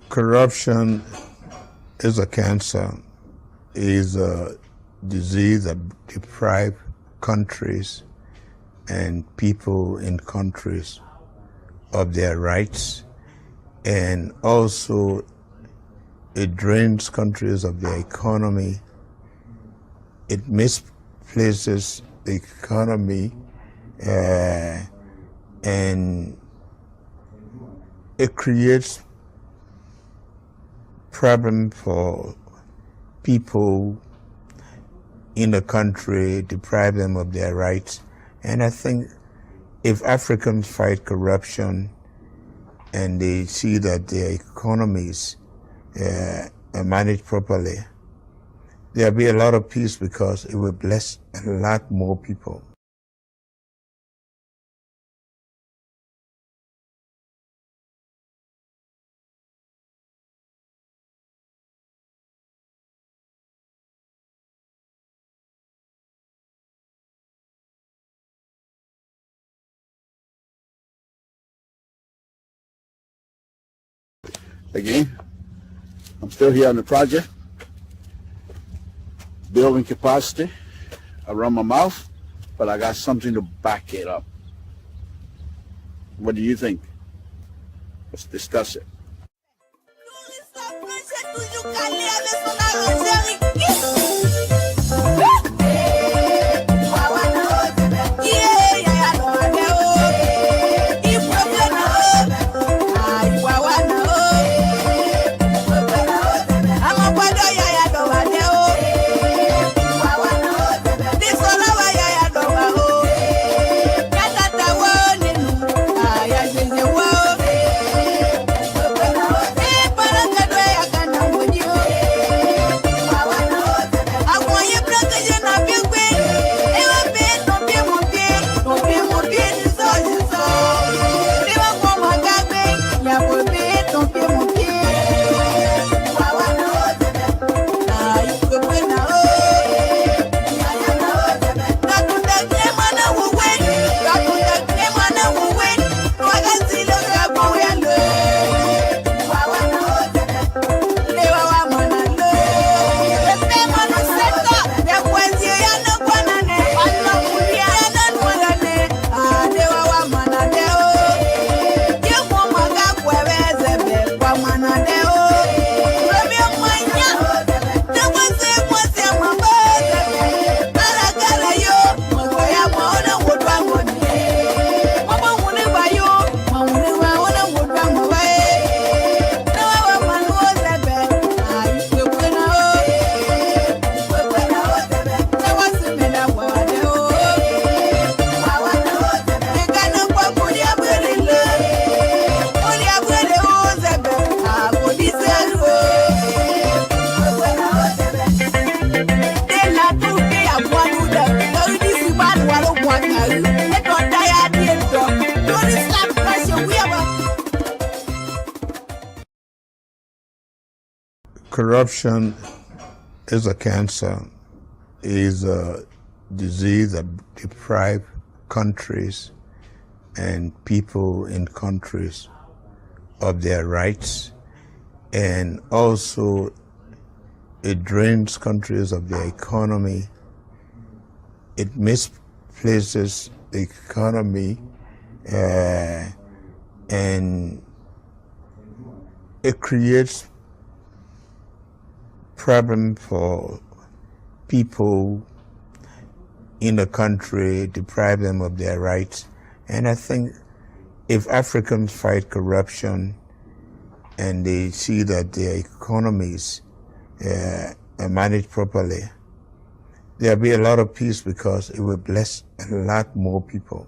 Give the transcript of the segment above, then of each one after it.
Corruption is a cancer, is a disease that deprives countries and people in countries of their rights, and also it drains countries of their economy. It misplaces the economy, and it creates problem for people in the country, deprive them of their rights. And I think if Africans fight corruption and they see that their economies are managed properly, there'll be a lot of peace because it will bless a lot more people. Again, I'm still here on the project, building capacity around my mouth, but I got something to back it up. What do you think? Let's discuss it. Corruption is a cancer, is a disease that deprives countries and people in countries of their rights, and also it drains countries of their economy. It misplaces the economy, and it creates problem for people in the country, deprive them of their rights. And I think if Africans fight corruption and they see that their economies are managed properly, there'll be a lot of peace because it will bless a lot more people.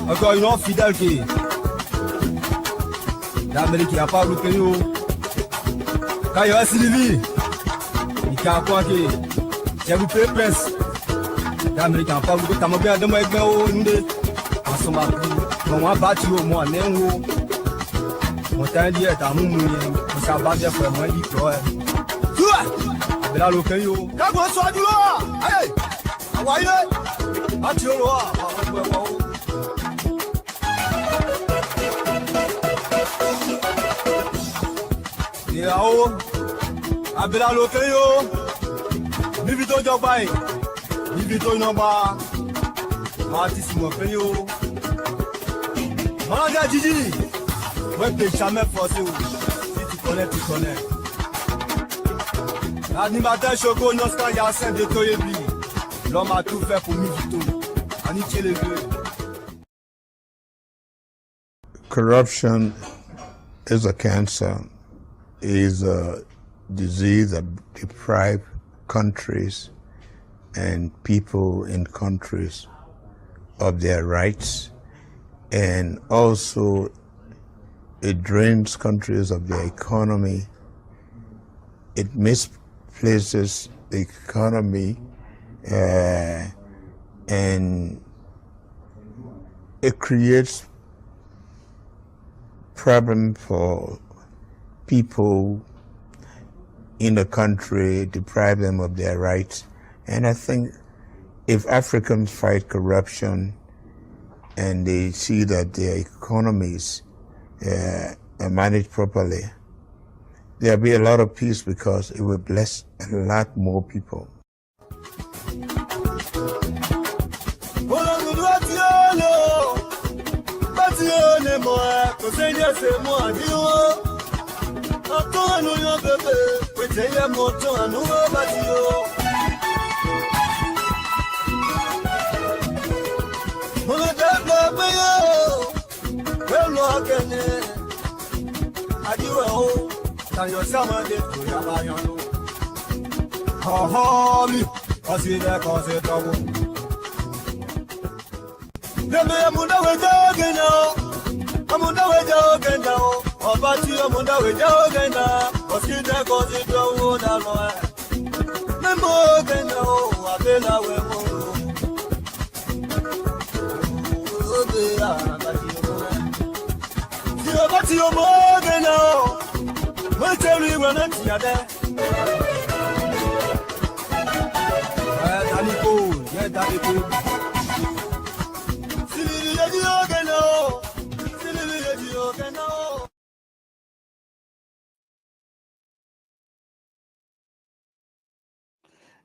Encore une autre fidèle qui l'Amérique n'a pas loupé nous. Quand il y a Sylvie, il a quoi qui j'ai loupé prince. L'Amérique n'a pas loupé. T'as mon bien de moi avec moi n'de. En ce moment, on va battre au moins n'en haut. On t'a dit t'as mon moyen. On s'est battu pour moi dit quoi. Abela lo kan yo. Ka go so duro. Hey. Awaye. Ati oro a. Yao. Abela lo kan yo. Níbi tó jọba yìí. Níbi tó yọba. Ma ti si mo kan yo. Manager Gigi. Ouais, que jamais forcé. Si tu connais. L'animateur Choco, Nosca, Yassin de Toyebi. L'homme a tout fait pour Mivito. Aniché les deux. Corruption is a cancer, is a disease that deprives countries and people in countries of their rights, and also it drains countries of their economy. It misplaces the economy, and it creates problem for people in the country, deprive them of their rights. And I think if Africans fight corruption and they see that their economies are managed properly, there'll be a lot of peace because it will bless a lot more people.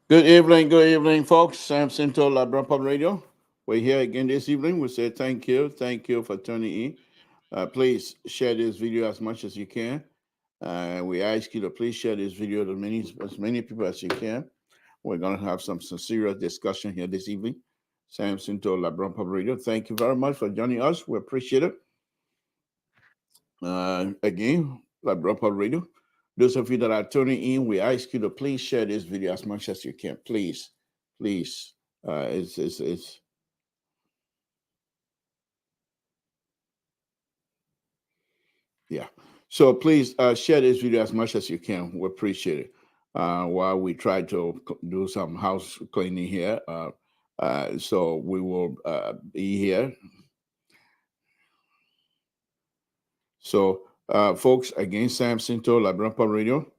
Good evening, folks. Samson to Liberian Public Radio. We're here again this evening. We say thank you for tuning in. Please share this video as much as you can. We ask you to please share this video to as many people as you can. We're going to have some serious discussion here this evening. Samson to Liberian Public Radio. Thank you very much for joining us. We appreciate it. Again, Liberian Public Radio. Those of you that are tuning in, we ask you to please share this video as much as you can. Please. Yeah. So please share this video as much as you can. We appreciate it. While we try to do some house cleaning here, so we will be here. So, folks, again, Samson to Liberian Public Radio.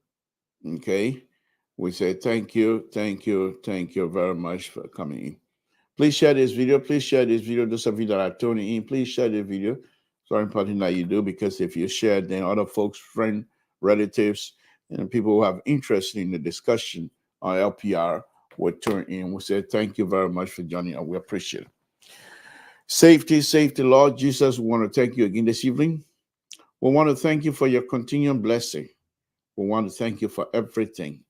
Okay. We say thank you very much for coming in. Please share this video. Those of you that are tuning in, please share this video. It's very important that you do, because if you share, then other folks, friends, relatives, and people who have interest in the discussion on LPR will turn in. We say thank you very much for joining us. We appreciate it. Safety, Lord Jesus, we want to thank you again this evening. We want to thank you for your continuing blessing. We want to thank you for everything.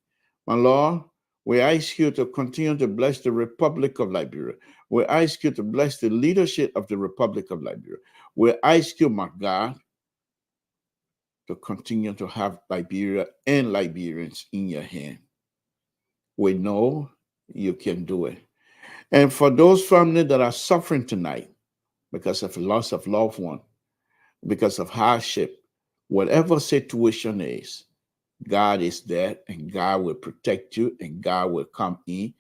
My Lord, we ask you to continue to bless the Republic of Liberia. We ask you to bless the leadership of the Republic of Liberia. We ask you, my God, to continue to have Liberia and Liberians in your hand. We know you can do it. And for those families that are suffering tonight because of loss of loved one, because of hardship, whatever situation is, God is there, and God will protect you, and God will come in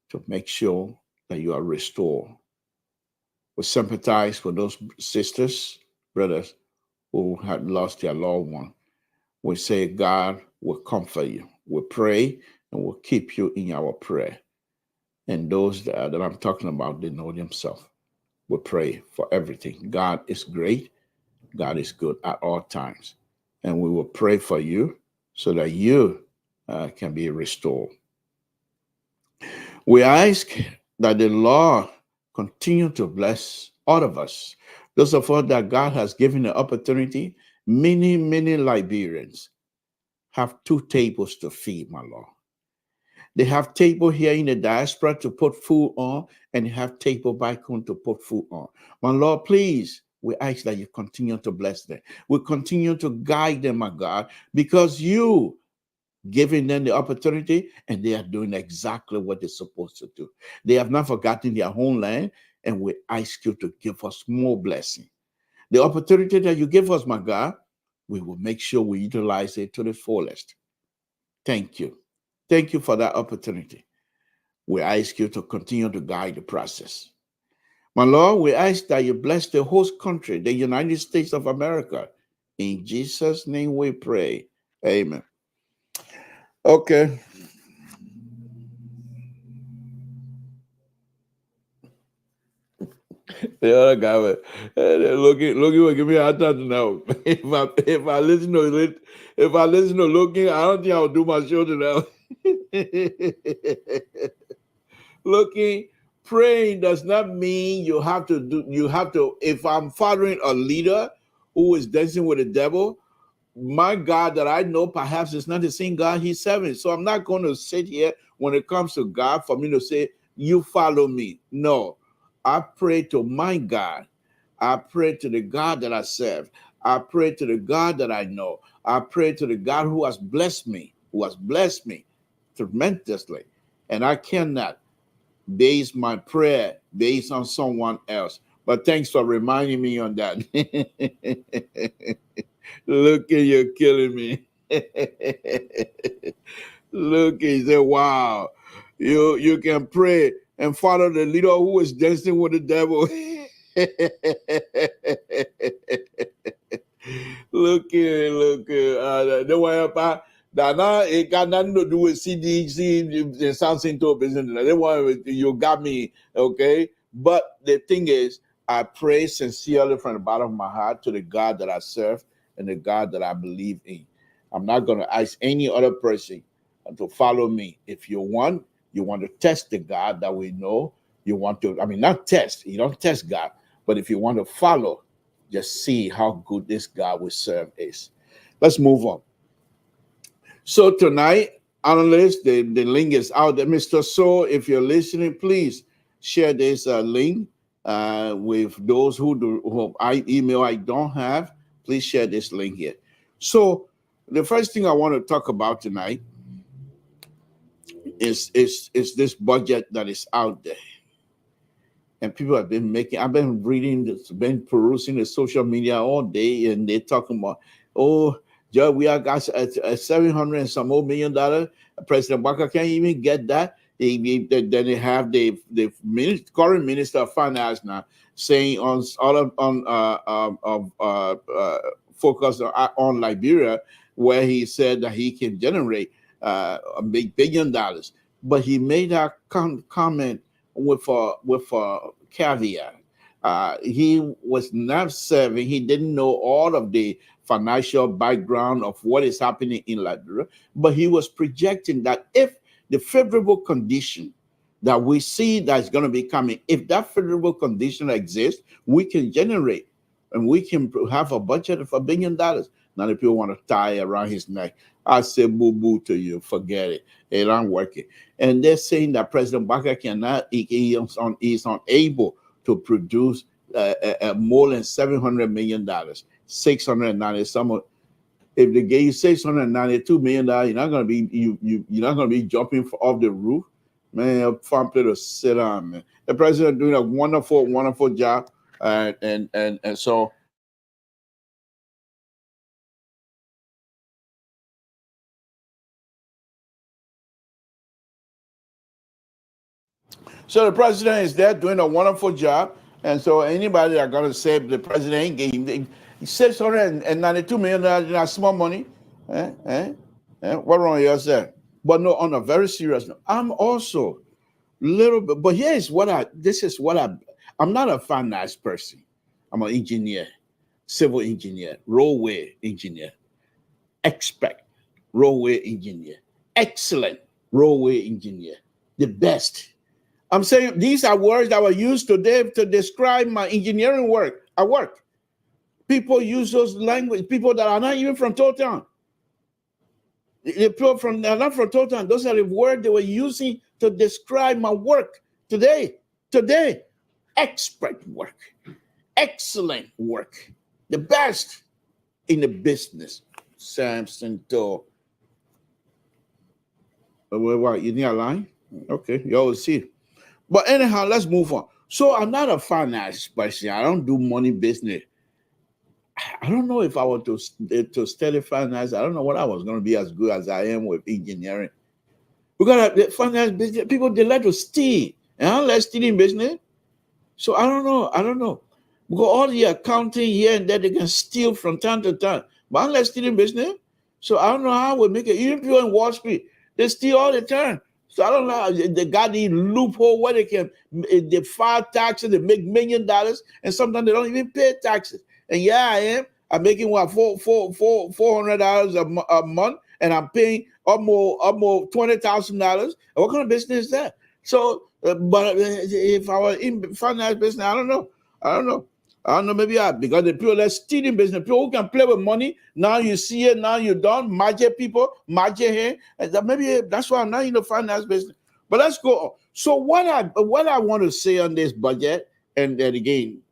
to make sure that you are restored. We sympathize with those sisters, brothers who had lost their loved one. We say God will comfort you. We pray and we'll keep you in our prayer. And those that I'm talking about, they know themselves. We pray for everything. God is great. God is good at all times. And we will pray for you so that you can be restored. We ask that the Lord continue to bless all of us. Those of us that God has given the opportunity, many Liberians have 2 tables to feed, my Lord. They have table here in the diaspora to put food on, and they have table back home to put food on. My Lord, please, we ask that you continue to bless them. We continue to guide them, my God, because you giving them the opportunity, and they are doing exactly what they're supposed to do. They have not forgotten their homeland, and we ask you to give us more blessing. The opportunity that you give us, my God, we will make sure we utilize it to the fullest. Thank you. Thank you for that opportunity. We ask you to continue to guide the process. My Lord, we ask that you bless the host country, the United States of America. In Jesus' name we pray. Amen. Okay. The other guy was looking, give me a hard time now. If I listen to looking, I don't think I'll do my show now. Looking, praying does not mean you have to, if I'm following a leader who is dancing with the devil, my God that I know perhaps it's not the same God he's serving. So I'm not going to sit here when it comes to God for me to say, you follow me. No, I pray to my God. I pray to the God that I serve. I pray to the God that I know. I pray to the God who has blessed me tremendously. And I cannot base my prayer based on someone else. But thanks for reminding me on that. Look, you're killing me. Look, he said, wow, you can pray and follow the leader who is dancing with the devil. Look, don't worry about that. Now it got nothing to do with CDC and Samson to business. You got me, okay? But the thing is, I pray sincerely from the bottom of my heart to the God that I serve and the God that I believe in. I'm not going to ask any other person to follow me. If you want to test the God that we know, not test, you don't test God, but if you want to follow, just see how good this God we serve is. Let's move on. So tonight, Analysts, the link is out there. Mr. So, if you're listening, please share this link with those who I don't have. Please share this link here. So the first thing I want to talk about tonight is this budget that is out there. And people have been I've been reading this, been perusing the social media all day, and they're talking about, Joe, we have got a $700 and some more $million. President Barker can't even get that. Then they have the current Minister of Finance now saying focus on Liberia, where he said that he can generate $1 billion. But he made that comment with a caveat. He was not serving. He didn't know all of the financial background of what is happening in Liberia, but he was projecting that if the favorable condition that we see that's going to be coming, if that favorable condition exists, we can generate and we can have a budget of $1 billion. Now, if people want to tie around his neck, I say boo-boo to you, forget it. It ain't working. And they're saying that President Barker he is unable to produce more than $700 million, 690 some. If they gave you $692 million, you're not gonna be jumping off the roof, man. Farm play to sit on, man. The president doing a wonderful job, and so. So the president is there doing a wonderful job. And so anybody that going to say the president gave $692 million, not small money. What wrong with yourself? But no, on a very serious note, I'm also little bit, but I'm not a finance person. I'm an engineer, civil engineer, roadway engineer, expert, roadway engineer, excellent roadway engineer, the best. I'm saying these are words that were used today to describe my engineering work at work. People use those language, people that are not even from Totown. The people they're not from Totown. Those are the words they were using to describe my work today. Today, expert work, excellent work, the best in the business. Samson to. What, you need a line? Okay, you always see. But anyhow, let's move on. So I'm not a finance person. I don't do money business. I don't know if I were to study finance. I don't know what I was going to be as good as I am with engineering. Because the finance business, people, they like to steal. And I don't like stealing business. So I don't know. Because all the accounting here and there, they can steal from time to time. But I don't like stealing business. So I don't know how we make it. Even people in Wall Street, they steal all the time. So I don't know. They got the loophole where they file taxes, they make $1 million, and sometimes they don't even pay taxes. And I'm making $400 a month, and I'm paying almost $20,000. What kind of business is that? So, but if I were in finance business, I don't know. Maybe because the people that stealing business, people who can play with money. Now you see it, now you don't. Magic people, magic here. Maybe that's why I'm not in the finance business. But let's go on. So what I want to say on this budget, and then again,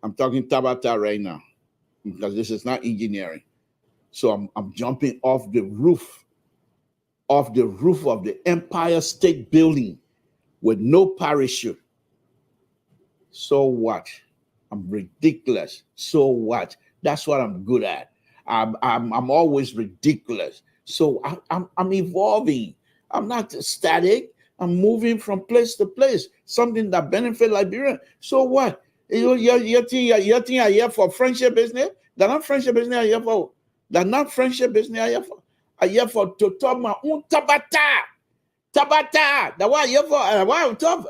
I'm talking Tabata right now, because this is not engineering. So I'm jumping off the roof of the Empire State Building with no parachute. So what? I'm ridiculous. So what? That's what I'm good at. I'm always ridiculous. So I'm evolving. I'm not static. I'm moving from place to place. Something that benefits Liberian. So what? You think I'm here for friendship business? They're not friendship business I'm here for. They're not friendship business I'm here for. I'm here for to talk my own tabata. Tabata. That's what I'm here for. And why I'm top.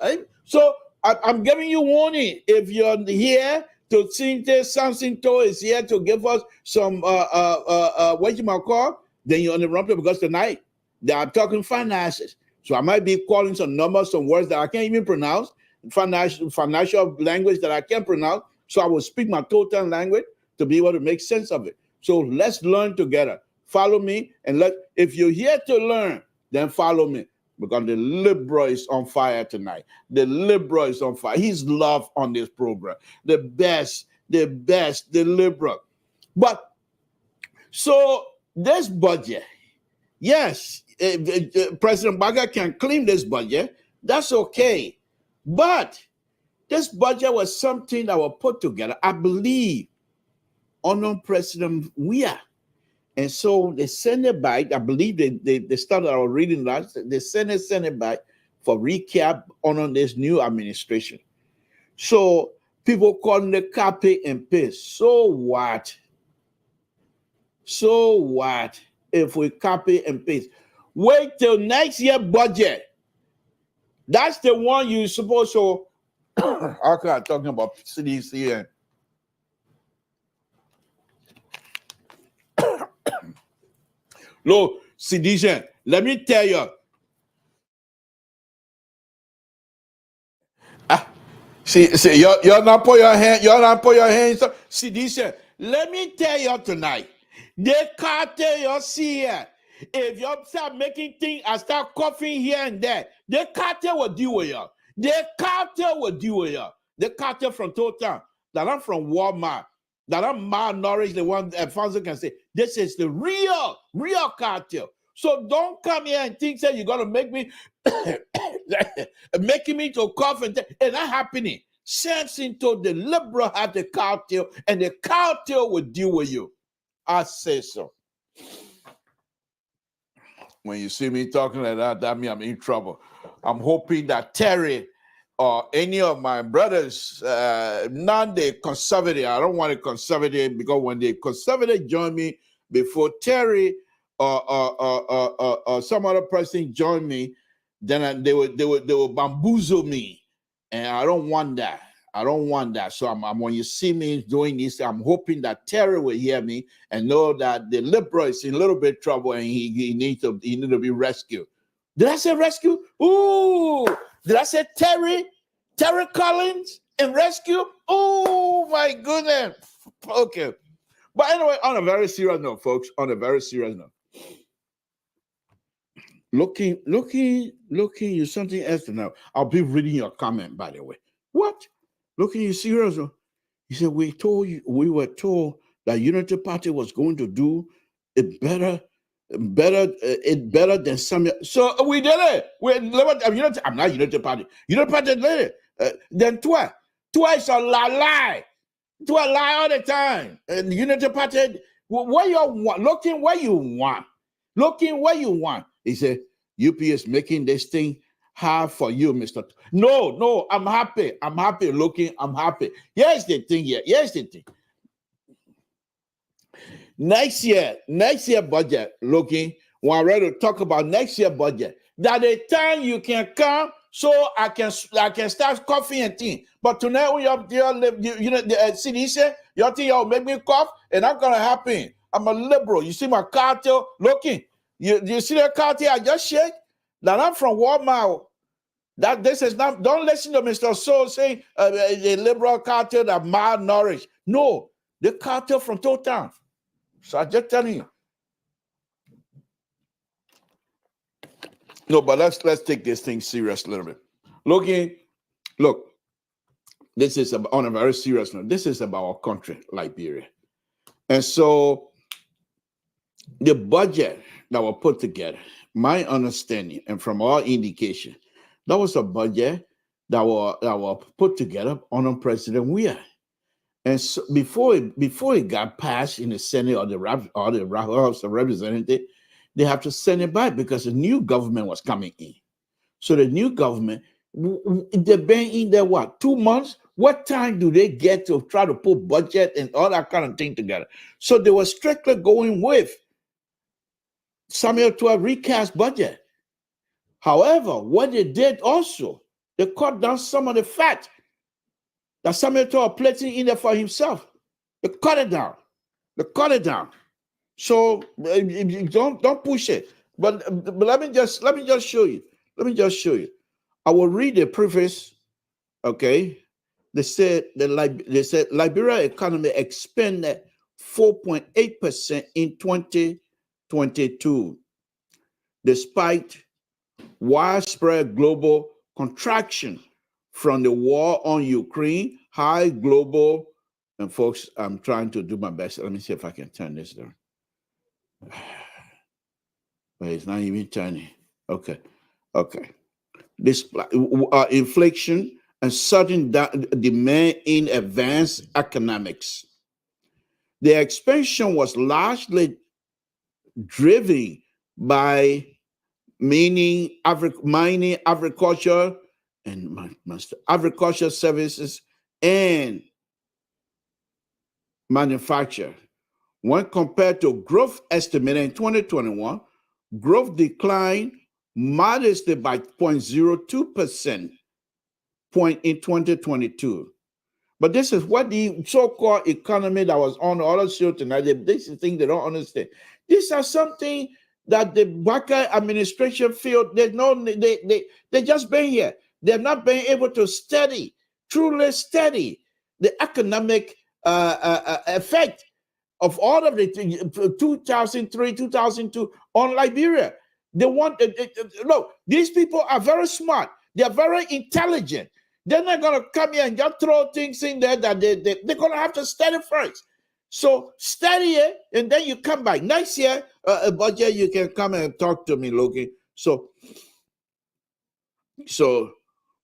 So I'm giving you warning. If you're here to think that Samson is here to give us some what you might call, then you're on the wrong place, because tonight they are talking finances. So I might be calling some numbers, some words that I can't even pronounce, financial language that I can't pronounce. So I will speak my total language to be able to make sense of it. So let's learn together. Follow me, and if you're here to learn, then follow me. Because the Liberal is on fire tonight. The Liberal is on fire. He's loved on this program. The best, the Liberal. But so this budget, yes, President Baga can claim this budget. That's okay. But this budget was something that was put together, I believe, under President Weah. And so they send it back. I believe they started our reading last. They send it back for recap on this new administration. So people calling it copy and paste. So what? So what if we copy and paste? Wait till next year budget. That's the one you're supposed to. Okay, I'm talking about CDC and. Look, Citizen, let me tell you. See, you're not put your hand. You're not put your hands. Citizen, let me tell you tonight. They can't tell you see here. If you start making things and start coughing here and there, the cartel will deal with you. The cartel will deal with you. The cartel from Total, they're not from Walmart. That I'm malnourished, the one Alfonso can say, this is the real cartel. So don't come here and think that you're going to make me, making me to cough and it's not happening. Samson told the Liberal have the cartel, and the cartel will deal with you. I say so. When you see me talking like that means I'm in trouble. I'm hoping that Terry or any of my brothers, not the conservative. I don't want a conservative, because when the conservative join me before Terry or some other person join me, then they will bamboozle me, and I don't want that. I don't want that. So I'm when you see me doing this, I'm hoping that Terry will hear me and know that the liberal is in a little bit of trouble and he needs to be rescued. Did I say rescue? Ooh, did I say Terry Collins and rescue? Oh my goodness. Okay. But anyway, on a very serious note, folks, on a very serious note. Looking, you something else now. I'll be reading your comment, by the way. What? Looking, you serious? He said, we were told that Unity Party was going to do it better than some. So we did it. I'm not Unity Party. Unity Party did it. Then twice a lie. To a lie all the time. And Unity Party, what you want? Looking where you want. He said, UP is making this thing hard for you, Mr. No, I'm happy. Looking, I'm happy. Here's the thing here. Next year budget, Looking, we're ready to talk about next year budget. That the time you can come, so I can start coughing and thing. But tonight when the city said, you think you'll make me cough, and that's gonna happen. I'm a liberal. You see my cartel, Looking. You see the cartel I just shake? That I'm from Walmart. That this is not. Don't listen to Mr. Soul saying the liberal cartel that malnourished. No, the cartel from Town. So I just telling you. No, but let's take this thing serious a little bit. Look, this is on a very serious note. This is about our country, Liberia. And so the budget that was put together, my understanding, and from all indication, that was a budget that was put together under President Weah. And so before it got passed in the Senate or the House of Representatives, they have to send it back because the new government was coming in. So the new government, they've been in there, 2 months? What time do they get to try to put budget and all that kind of thing together? So they were strictly going with Samuel 12 recast budget. However, what they did also, they cut down some of the fat that Samuel 12 placing in there for himself. They cut it down. So don't push it. But let me just show you. I will read the preface. Okay. They said Liberia economy expanded 4.8% in 2022, despite widespread global contraction from the war on Ukraine, high global, and folks, I'm trying to do my best. Let me see if I can turn this down. But it's not even turning. Okay. This inflation and sudden demand in advanced economics. The expansion was largely driven by mining, agriculture, and agriculture services and manufacture. When compared to growth estimated in 2021, growth declined modestly by 0.02% point in 2022. But this is what the so-called economy that was on the other show tonight, this is the thing they don't understand. These are something that the Baka administration feel they just been here. They've not been able to truly study the economic effect of all of the 2003, 2002 on Liberia. They want, look, these people are very smart. They're very intelligent. They're not going to come here and just throw things in there that they're going to have to study first. So study it, and then you come back. Next year, a budget, you can come and talk to me, Logan. So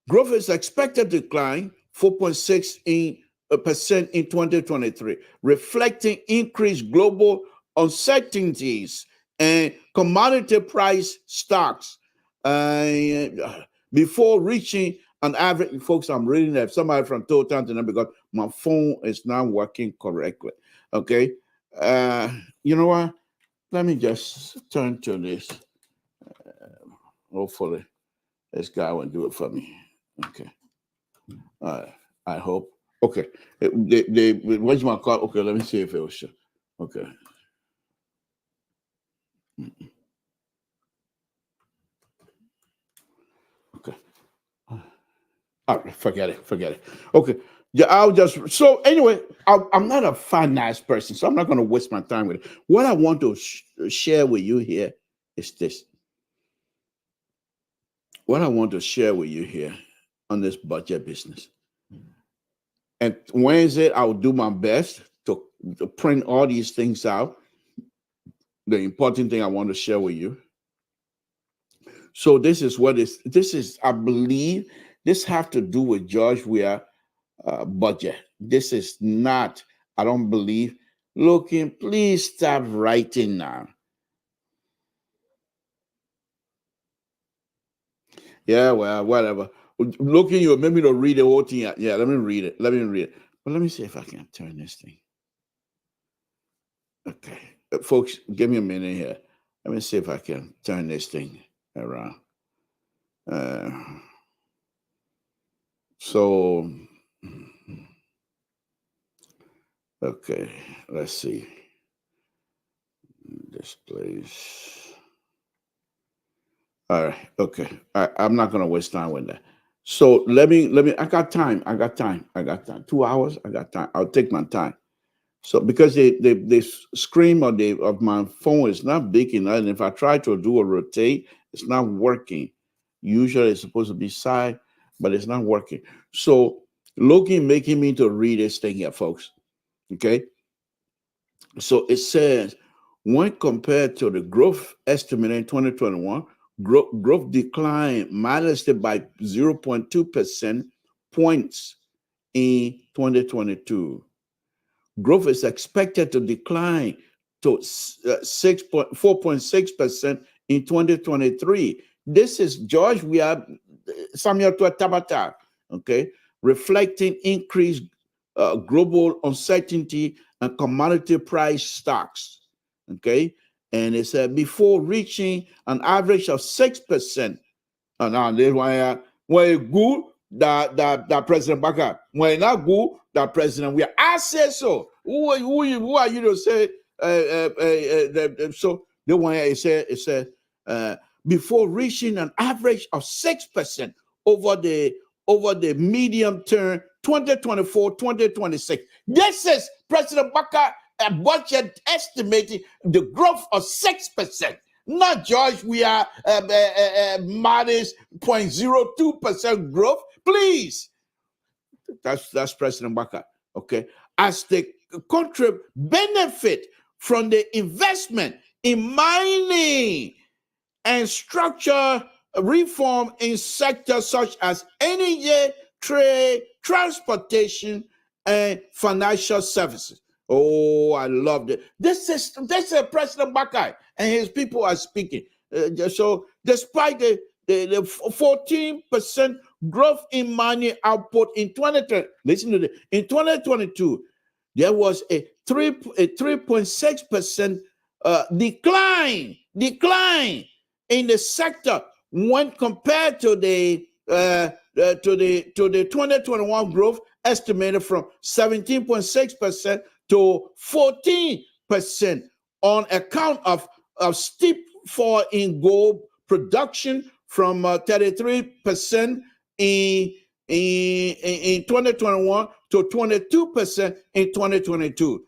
growth is expected to decline 4.6% in 2023, reflecting increased global uncertainties and commodity price stocks before reaching an average. Folks, I'm reading that somebody from Total tonight because my phone is not working correctly. Okay, you know what? let me just turn to this. Hopefully, this guy will do it for me. Okay. I hope. Okay. What's my card? Okay, let me see if it will show. Okay. Okay. All right, forget it. Okay. Yeah, I'll just, so anyway, I'm not a finance person, so I'm not going to waste my time with it. What I want to share with you here is this. What I want to share with you here on this budget business. And Wednesday, I'll do my best to print all these things out. The important thing I want to share with you. So this is what this is, I believe, this have to do with George Weah budget. This is not, I don't believe. Looking, please stop writing now. Yeah, well, whatever. Looking, you maybe to read the whole thing. Yeah, let me read it. But let me see if I can turn this thing. Okay. Folks, give me a minute here. Let me see if I can turn this thing around. So, okay, let's see. This place. All right, okay. I'm not gonna waste time with that. So let me. I got time. 2 hours. I got time. I'll take my time. So because the screen of my phone is not big enough, and if I try to do a rotate, it's not working. Usually it's supposed to be side, but it's not working. So making me to read this thing here, folks. Okay. So it says, when compared to the growth estimate in 2021, growth declined modestly by 0.2% points in 2022. Growth is expected to decline to 4.6% in 2023. This is George Weah, Samuel Tabata, okay, reflecting increased global uncertainty and commodity price stocks, okay? And it said before reaching an average of 6%. Now, this one, when good, that President Baka, when not good, that President Weah. I say so. Who are you to say? So the one it said before reaching an average of 6% over the medium term 2024-2026. This is President Baka a budget estimating the growth of 6%. Not George, we are modest 0.02% growth. Please. That's President Baka. Okay. As the country benefit from the investment in mining and structure reform in sectors such as energy, trade, transportation, and financial services. Oh, I loved it. This is President Baka and his people are speaking. So despite the 14% growth in mining output in 2020, listen to this, in 2022, there was a 3.6% decline in the sector when compared to the 2021 growth estimated from 17.6% to 14% on account of steep fall in gold production from 33% in 2021 to 22% in 2022.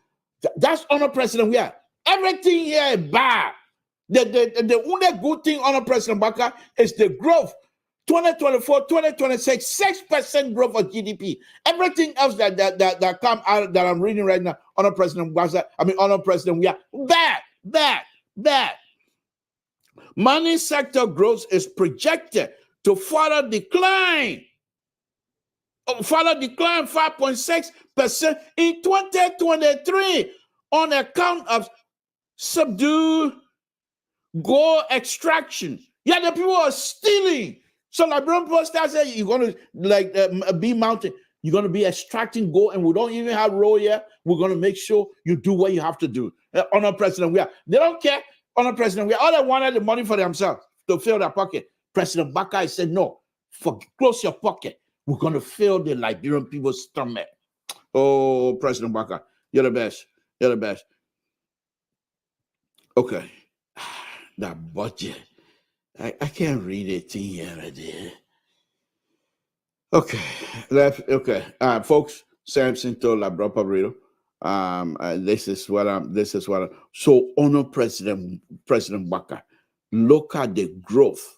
That's Honor President Weah. Everything here is bad. The only good thing on President Baka is the growth. 2024, 2026, 6% growth of GDP. Everything else that come out that I'm reading right now on President Baka, on President Weah, bad. Money sector growth is projected to further decline 5.6% in 2023 on account of subdued gold extraction. Yeah, the people are stealing. So Liberian people start saying you're going to be mounted. You're going to be extracting gold, and we don't even have road yet. We're going to make sure you do what you have to do. Honor President, they don't care. Honor President, all they wanted the money for themselves to fill their pocket. President Baka said, no, close your pocket. We're going to fill the Liberian people's stomach. Oh, President Baka, you're the best. You're the best. Okay. That budget. I can't read it here and there. Okay. Okay. Folks, Samson told Labra Pabrito. This is what I'm so honor President Baka. Look at the growth.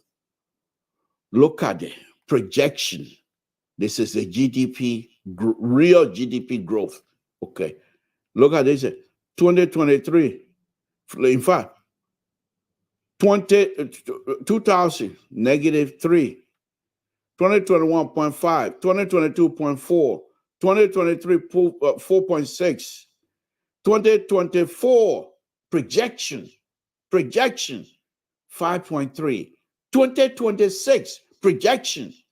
Look at the projection. This is the GDP, real GDP growth. Okay. Look at this. 2023. In fact, 2000, -3. 2021.5, 2022.4, 2023 4.6, 2024 projections 5.3, 2026 projections.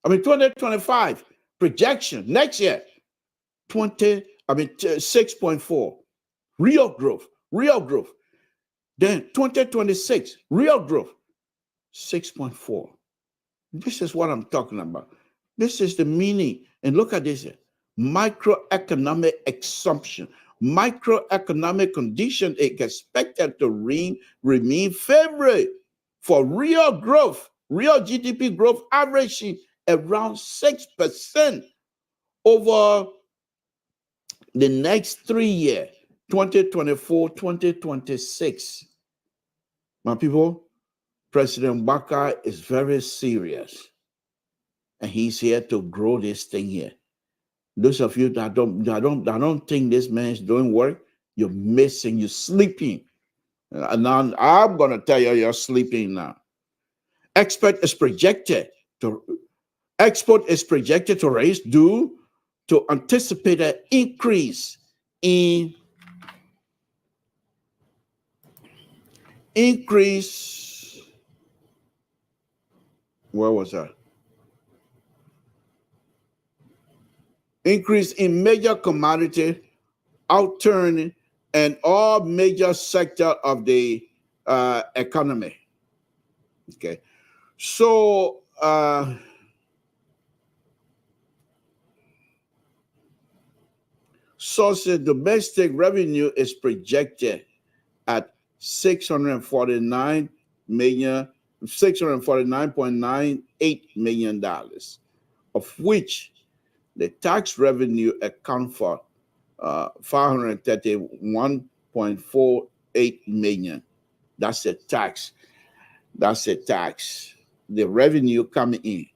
2025 projection next year 6.4, real growth. Then 2026 real growth 6.4. This is what I'm talking about. This is the meaning. And look at this. Microeconomic assumption. Microeconomic condition is expected to remain favorable for real growth, real GDP growth averaging around 6% over the next 3 years, 2024, 2026. My people, President Baka is very serious, and he's here to grow this thing here. Those of you that don't think this man is doing work, you're missing, you're sleeping. And now I'm gonna tell you, you're sleeping now. Export is projected to rise due to anticipated increase in where was that? Increase in major commodity outturn and all major sector of the economy. Okay, so sources domestic revenue is projected at $649.98 million, of which the tax revenue account for $531.48 million. That's a tax. The revenue coming in.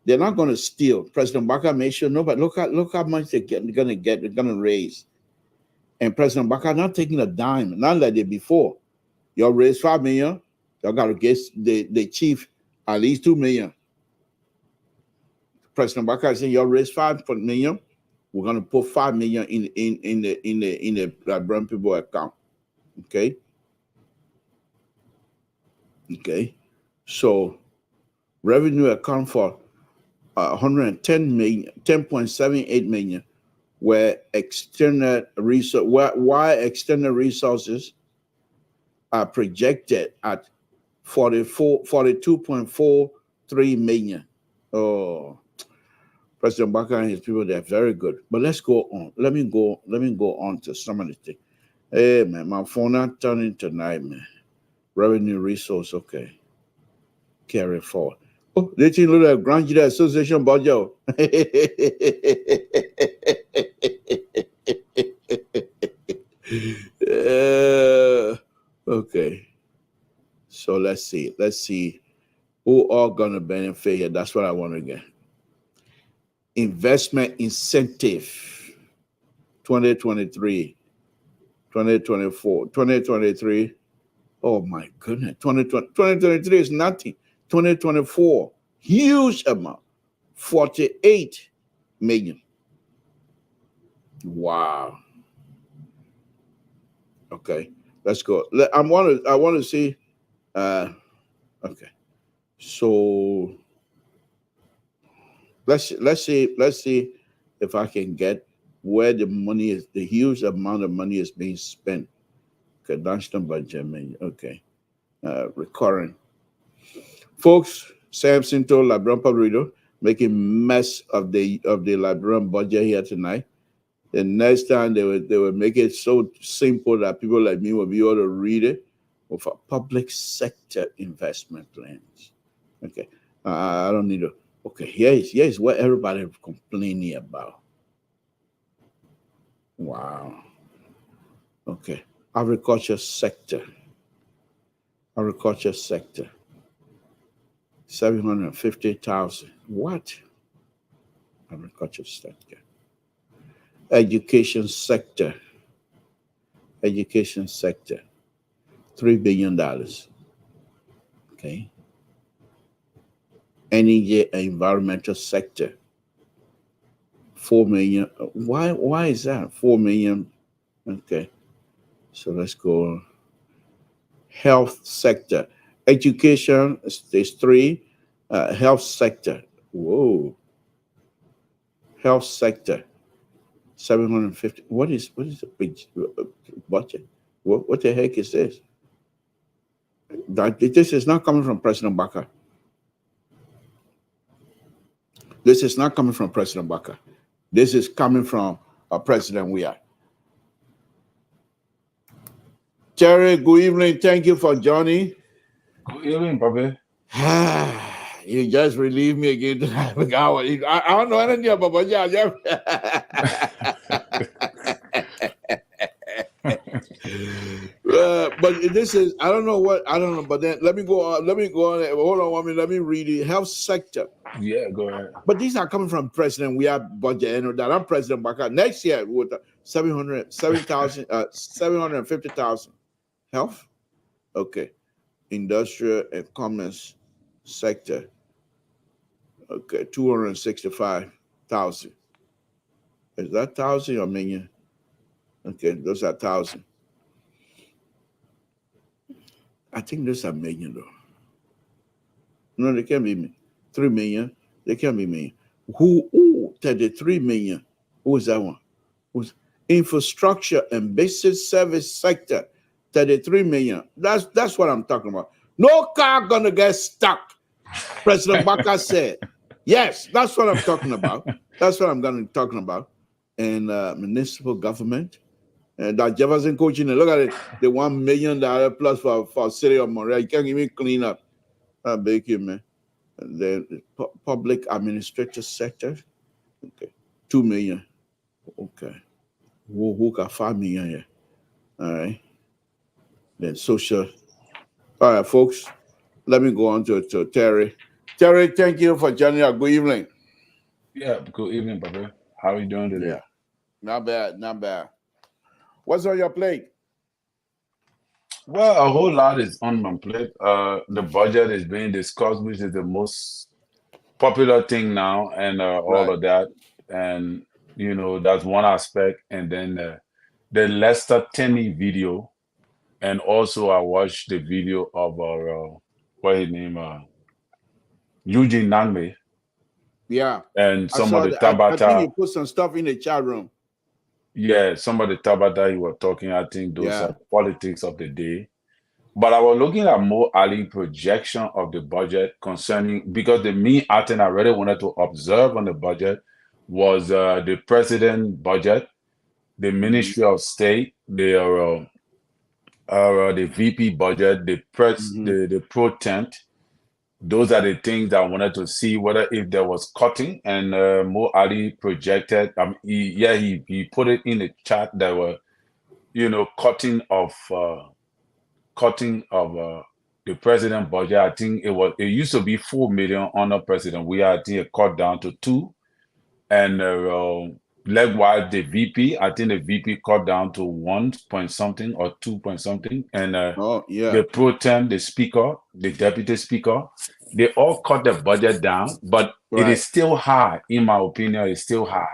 They're not going to steal. President Baka made sure nobody look how much they're going to raise. And President Baka not taking a dime, not like they before. Y'all raise $5 million. Y'all got to get the chief at least $2 million. President Baka said, y'all raise $5 million. We're going to put $5 million in the Liberian people account. Okay. So revenue account for 10.78 million where external resources are projected at 42.43 million. Oh, President Baka and his people, they're very good. But let's go on. Let me go on to some of the things. Hey man, my phone not turning tonight, man. Revenue resource, okay. Carry forward. Oh, they think look at Grand Jury Association budget. Okay. So let's see who all gonna benefit here. That's what I want to get. Investment incentive 2023, 2024, 2023. Oh my goodness, 2023 is nothing. 2024, huge amount, 48 million. Wow. Okay, let's go. I want to see. Okay, so let's see if I can get where the money is, the huge amount of money is being spent. Okay, national budget, okay. Recurring. Folks, Samson told Liberian Public Radio, making mess of the Liberian budget here tonight. The next time they will make it so simple that people like me will be able to read it with a public sector investment plans. Okay. I don't need to. Okay, here's what everybody is complaining about. Wow. Okay. Agriculture sector. 750,000. What? Agriculture sector. Education sector. $3 billion. Okay. Energy and environmental sector. 4 million. Why is that? 4 million. Okay. So let's go. Health sector. Education is 3. Health sector. Whoa. Health sector. 750. What is the big budget? What the heck is this? This is not coming from President Baka. This is not coming from President Baka. This is coming from President Weah. Terry, good evening. Thank you for joining. Good evening, Bobby. You just relieved me again. I don't know anything about budget. But this is, I don't know, but then let me go on. Hold on, let me read it. Health sector. Yeah, go ahead. But these are coming from President. We have budget, and that I'm President Baka. Next year, with 750,000. Health? Okay. Industrial and commerce sector. Okay, 265,000. Is that 1,000 or million? Okay, those are 1,000. I think those are million though. No, they can't be 3 million. They can't be million. Who 33 million? Who was that one? Who's infrastructure and basic service sector? 33 million. That's what I'm talking about. No car gonna get stuck. President Baka said. Yes, that's what I'm talking about. That's what I'm gonna be talking about. And municipal government. And that Jefferson coaching, look at it, the $1 million plus for city of Montreal. You can't even clean up. I beg you, man. And then the public administrative sector. Okay. 2 million. Okay. Who got 5 million here? All right. Then social. All right, folks. Let me go on to Terry. Terry, thank you for joining us. Good evening. Yeah, good evening, Bobby. How are you doing today? Yeah. Not bad. What's on your plate? Well, a whole lot is on my plate. The budget is being discussed, which is the most popular thing now, and all of that. And, that's one aspect. And then the Lester Tenney video. And also I watched the video of what his name, Eugene Nangme. Yeah. And some of the Tabata. I think you put some stuff in the chat room. Yeah, some of the Tabata you were talking, I think those are politics of the day. But I was looking at more early projection of the budget concerning, because the main item I really wanted to observe on the budget was the president budget, the Ministry of State, the VP budget, the pro temp. Those are the things I wanted to see whether if there was cutting, and Mo Ali projected. He put it in the chat that were, cutting of the president budget. I think it used to be 4 million under president. I think it cut down to 2, and likewise the VP. I think the VP cut down to 1 point something or 2 point something, and the pro temp, the speaker, the deputy speaker, they all cut the budget down, but it is still high. In my opinion, it's still high.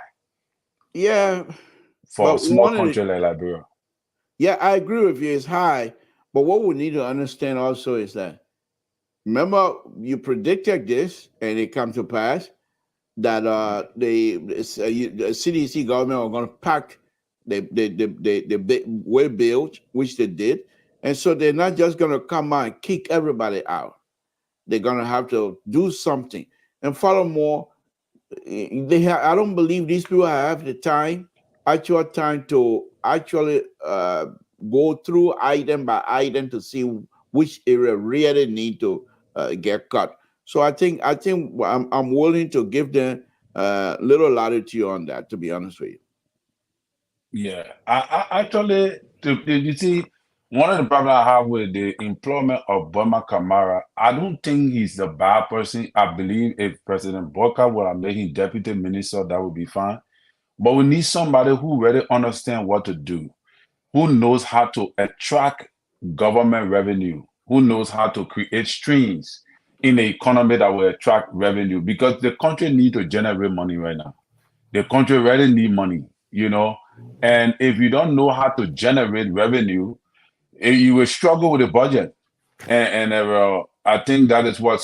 Yeah, for a small country like Liberia. Yeah, I agree with you. It's high, but what we need to understand also is that, remember, you predicted this and it come to pass. that the CDC government are going to pack the way bills, which they did, and so they're not just going to come out and kick everybody out. They're going to have to do something. And furthermore, I don't believe these people have the actual time to actually go through item by item to see which area really need to get cut. So I think I'm willing to give them little latitude on that, to be honest with you. Yeah, I actually, you see, one of the problems I have with the employment of Burma Kamara, I don't think he's a bad person. I believe if President Boka were making deputy minister, that would be fine. But we need somebody who really understands what to do, who knows how to attract government revenue, who knows how to create streams in the economy that will attract revenue, because the country needs to generate money right now. The country really needs money, you know? And if you don't know how to generate revenue, you will struggle with the budget. And I think that is what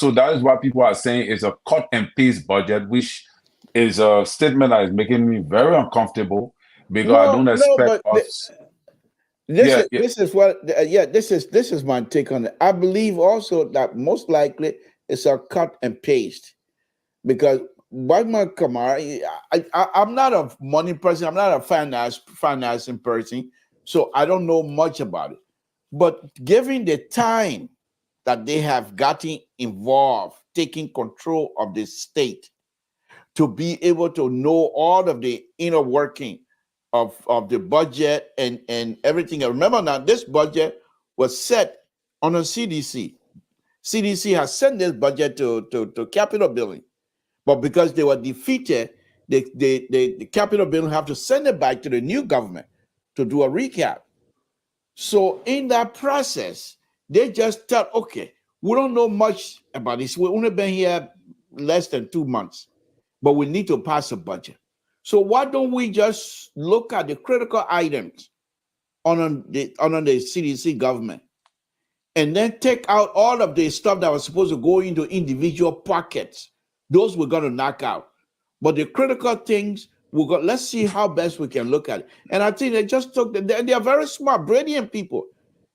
people are saying is a cut and paste budget, which is a statement that is making me very uncomfortable because I don't expect us. This is my take on it. I believe also that most likely it's a cut and paste, because Burma Kamara, I'm not a money person, I'm not a financing person, so I don't know much about it. But given the time that they have gotten involved, taking control of the state, to be able to know all of the inner working of the budget and everything. I remember now, this budget was set on a CDC. CDC has sent this budget to Capitol Building. But because they were defeated, the Capitol Building have to send it back to the new government to do a recap. So in that process, they just thought, okay, we don't know much about this. We've only been here less than 2 months, but we need to pass a budget. So why don't we just look at the critical items on the CDC government, and then take out all of the stuff that was supposed to go into individual pockets? Those we're going to knock out. But the critical things, let's see how best we can look at it. And I think they just they are very smart, brilliant people.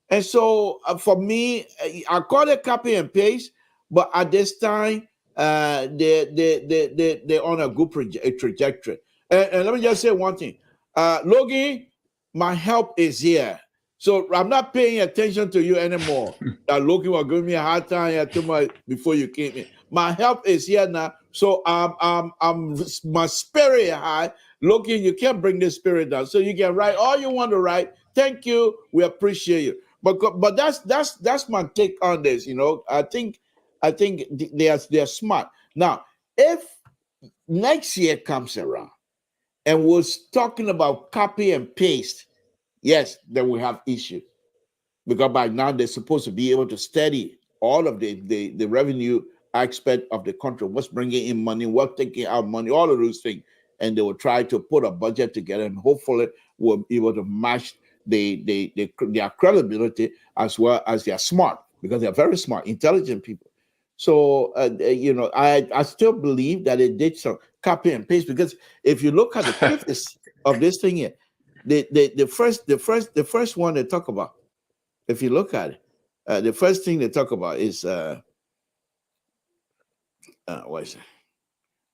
And so for me, I call it copy and paste, but at this time, they're on a good trajectory. And let me just say one thing. Logan, my help is here. So I'm not paying attention to you anymore. That Logan was giving me a hard time before you came in. My help is here now. So I'm my spirit high. Logan, you can't bring the spirit down. So you can write all you want to write. Thank you. We appreciate you. But that's my take on this. You know, I think they are smart. Now, if next year comes around and we're talking about copy and paste, yes, then we have issue, because by now they're supposed to be able to study all of the revenue aspect of the country, what's bringing in money, what's taking out money, all of those things, and they will try to put a budget together, and hopefully we'll be able to match their credibility, as well as they're smart, because they're very smart, intelligent people. So I still believe that it did some copy and paste, because if you look at the preface of this thing here, the first one they talk about, if you look at it, the first thing they talk about is what is it?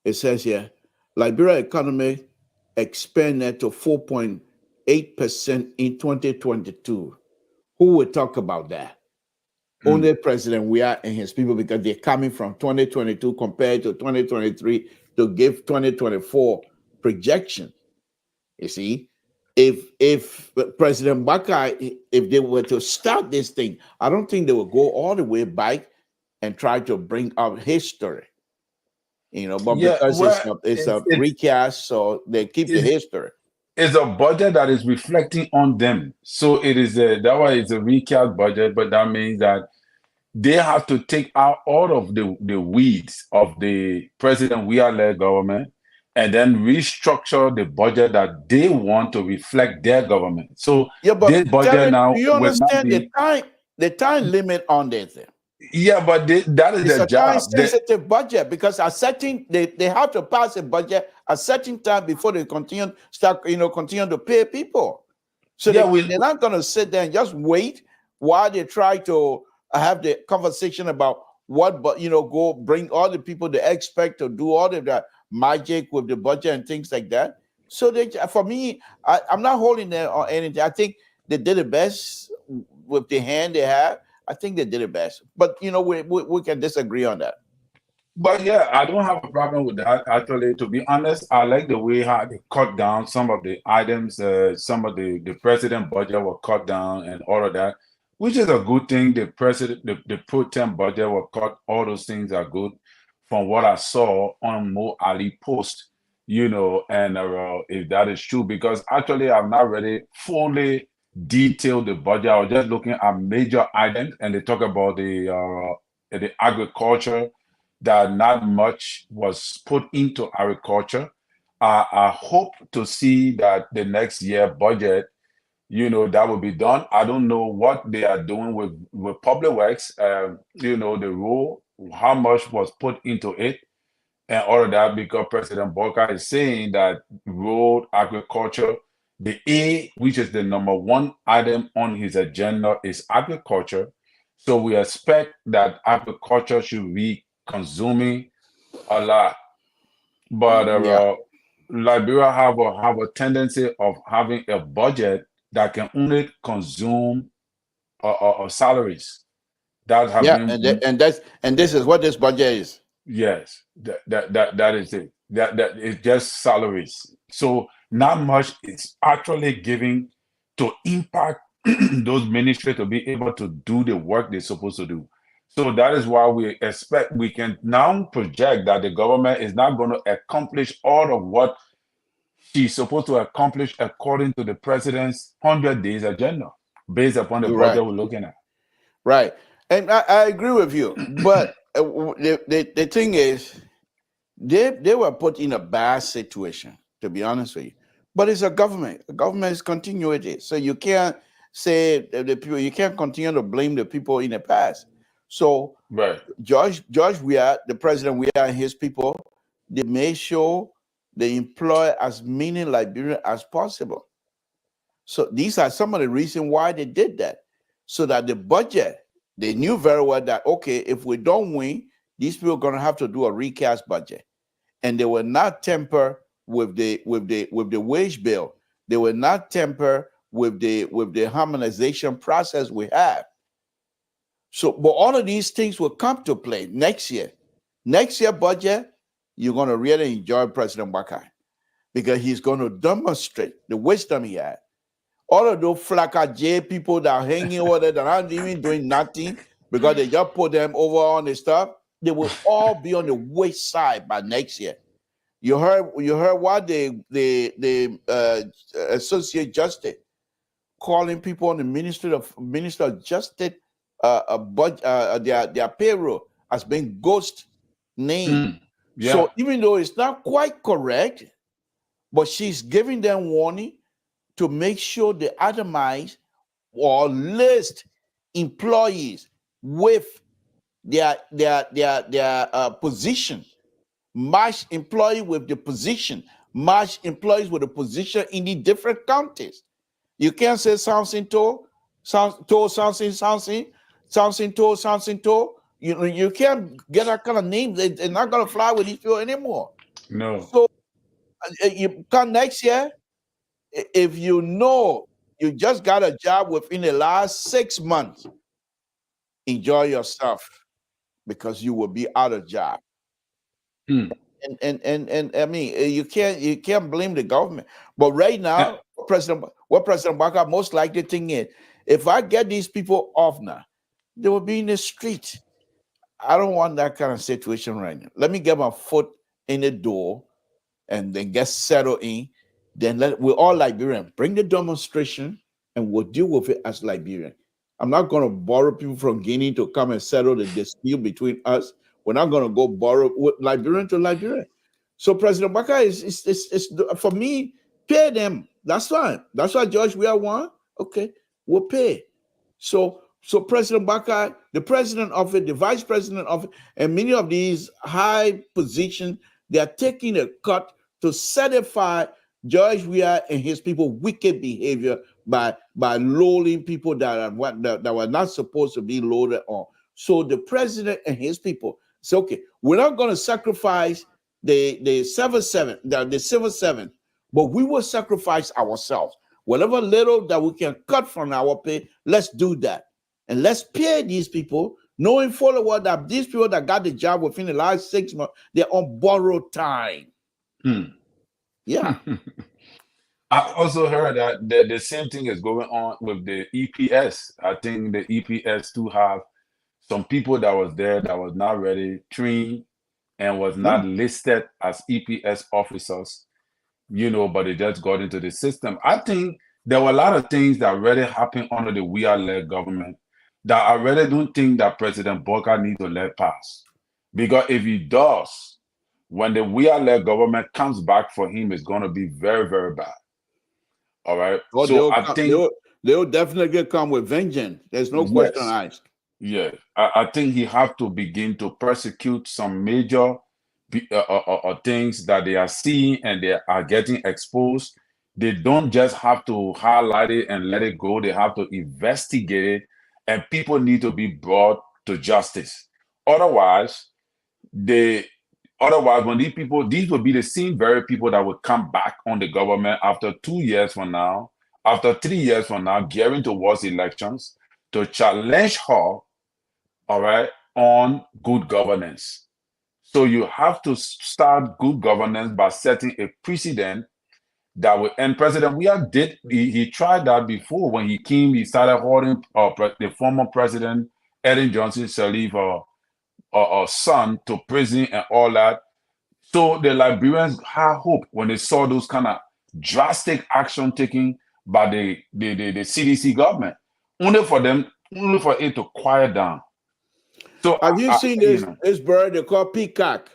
It says here, Liberia economy expanded to 4.8% in 2022. Who would talk about that? Only President Weah and his people, because they're coming from 2022 compared to 2023 to give 2024 projection. You see, if President Baka, if they were to start this thing, I don't think they will go all the way back and try to bring up history. You know, but because it's a recast, so they keep the history. It's a budget that is reflecting on them. So it is that way it's a recast budget, but that means that they have to take out all of the weeds of the President Weah-led government and then restructure the budget that they want to reflect their government. So but this budget now, do you understand the time limit on this thing? Yeah, but that is It's their a job. time-sensitive budget because they have to pass a budget at certain time before they continue to pay people. So Yeah, they're not going to sit there and just wait while they try to have the conversation about go bring all the people they expect to do all of that magic with the budget and things like that. So for me, I'm not holding them on anything. I think they did the best with the hand they have. I think they did it best, but we can disagree on that. But yeah, I don't have a problem with that. Actually, to be honest, I like the way how they cut down some of the items. Some of the president budget were cut down and all of that, which is a good thing. The pro tem budget were cut. All those things are good. From what I saw on Mo Ali post, and if that is true, because actually I've not really fully detailed the budget. I was just looking at major items, and they talk about the agriculture, that not much was put into agriculture. I hope to see that the next year budget, that will be done. I don't know what they are doing with public works, the rule, how much was put into it and all of that, because President Boca is saying that road agriculture, the A, which is the number one item on his agenda, is agriculture. So we expect that agriculture should be consuming a lot, but Liberia have a tendency of having a budget that can only consume salaries. That have been and this is what this budget is. Yes, that is it. That is just salaries. So not much is actually giving to impact those ministries to be able to do the work they're supposed to do. So that is why we can now project that the government is not going to accomplish all of what she's supposed to accomplish according to the president's 100 days agenda, based upon the budget we're looking at. Right. And I agree with you. But the thing is, they were put in a bad situation, to be honest with you. But it's a government. The government is continuity. So you can't say the people, you can't continue to blame the people in the past. So George Weah, the president Weah and his people, they made sure they employ as many Liberians as possible. So these are some of the reasons why they did that. So that the budget, they knew very well that, okay, if we don't win, these people are going to have to do a recast budget. And they will not temper with the wage bill. They will not temper with the harmonization process we have. So, but all of these things will come to play next year. Next year budget, you're going to really enjoy President Bakar, because he's going to demonstrate the wisdom he had. All of those Flaka J people that are hanging over there that aren't even doing nothing because they just put them over on the stuff, they will all be on the waste side by next year. You heard what the Associate Justice calling people on the Minister of Justice their payroll as being ghost name. So even though it's not quite correct, but she's giving them warning to make sure they itemize or list employees with their position, match employee with the position, match employees with the position in the different counties. You can't say Samson told Samson told. You can't get that kind of name. They're not gonna fly with these people anymore. No. So you come next year. If you know you just got a job within the last 6 months, enjoy yourself, because you will be out of job. And I mean, you can't blame the government. But right now, President Baka most likely thing is, if I get these people off now, they will be in the street. I don't want that kind of situation right now. Let me get my foot in the door and then get settled in. Then we're all Liberian. Bring the demonstration and we'll deal with it as Liberian. I'm not going to borrow people from Guinea to come and settle the dispute between us. We're not going to go borrow Liberian to Liberian. So President Baka is for me, pay them. That's fine. That's what George Weah want. Okay, we'll pay. So So President Baka, the president of it, the vice president of it, and many of these high positions, they are taking a cut to certify George Weah and his people wicked behavior by lowering people that were not supposed to be loaded on. So the president and his people say, okay, we're not going to sacrifice the civil servant, but we will sacrifice ourselves. Whatever little that we can cut from our pay, let's do that. And let's pay these people, knowing full well that these people that got the job within the last 6 months, they're on borrowed time. Yeah. I also heard that the same thing is going on with the EPS. I think the EPS too have some people that was there that was not ready, trained, and was not listed as EPS officers, but they just got into the system. I think there were a lot of things that really happened under the Weah-led government that I really don't think that President Baka needs to let pass. Because if he does, when the Weah-led government comes back for him, it's going to be very, very bad. All right. Oh, so I think they'll definitely come with vengeance. There's no question asked. Yeah. I think he have to begin to persecute some major things that they are seeing and they are getting exposed. They don't just have to highlight it and let it go. They have to investigate it, and people need to be brought to justice. Otherwise, when these will be the same very people that will come back on the government after 2 years from now, after 3 years from now, gearing towards elections to challenge her, all right, on good governance. So you have to start good governance by setting a precedent that will, and President Weah did, he tried that before. When he came, he started holding the former president, Ellen Johnson Sirleaf, son to prison and all that. So the Liberians had hope when they saw those kind of drastic action taken by the CDC government, only for it to quiet down. So have you seen this bird they call peacock?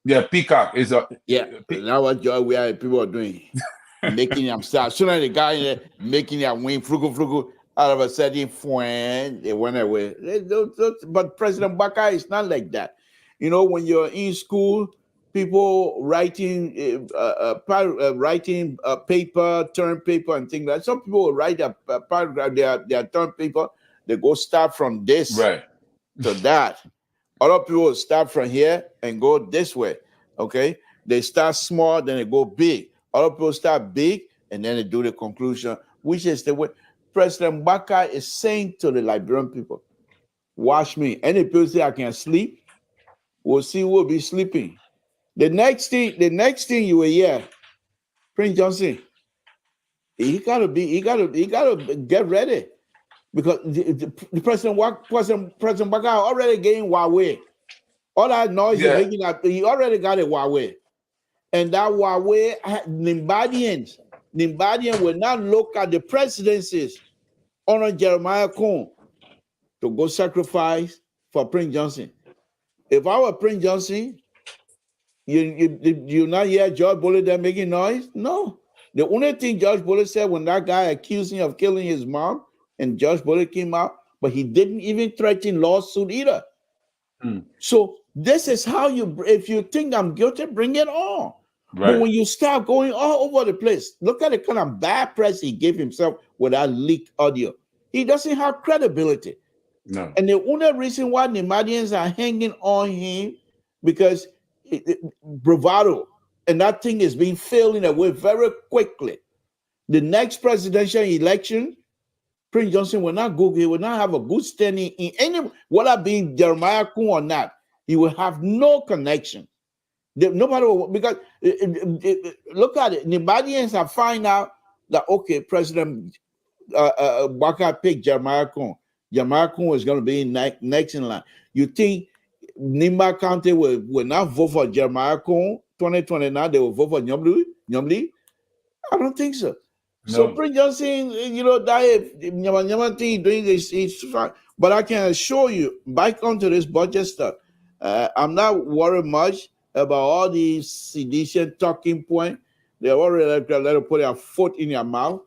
Yeah, peacock is a That's what George Weah people are doing, making them start. Soon as the guy there making their wing frugal, all of a sudden, they went away. But President Baka is not like that. When you're in school, people writing paper, term paper, and things like that. Some people will write a paragraph, their term paper. They go start from this to that. Other people will start from here and go this way. Okay, they start small, then they go big. Other people start big, and then they do the conclusion, which is the way President Baka is saying to the Liberian people, watch me. Any people say I can sleep, we'll see who will be sleeping. The next thing you will hear, Prince Johnson, he gotta get ready. Because the President Baka already getting Huawei. All that noise is making up, he already got a Huawei. And that Huawei, Nimbadian will not look at the presidencies on Jeremiah Cohn to go sacrifice for Prince Johnson. If I were Prince Johnson, you not hear George Bullard there making noise? No. The only thing George Bullard said when that guy accused him of killing his mom, and George Bullard came out, but he didn't even threaten lawsuit either. So this is how if you think I'm guilty, bring it on. Right. But when you start going all over the place, look at the kind of bad press he gave himself with that leaked audio. He doesn't have credibility. No. And the only reason why the Madians are hanging on him because bravado, and that thing is being failing away very quickly. The next presidential election, Prince Johnson will not go. He will not have a good standing in any, whether being Jeremiah Cohn or not. He will have no connection. Nobody will, because look at it. Nibadians have find out that okay, President Baka picked Jeremiah Cohn. Jeremiah Cohn is going to be next in line. You think Nimba County will not vote for Jeremiah Cohn 2029? They will vote for Nyomli? I don't think so. No. So Prince Johnson, that thing doing is fine. But I can assure you, back onto this budget stuff, I'm not worried much about all these sedition talking points. They already let them put their foot in your mouth.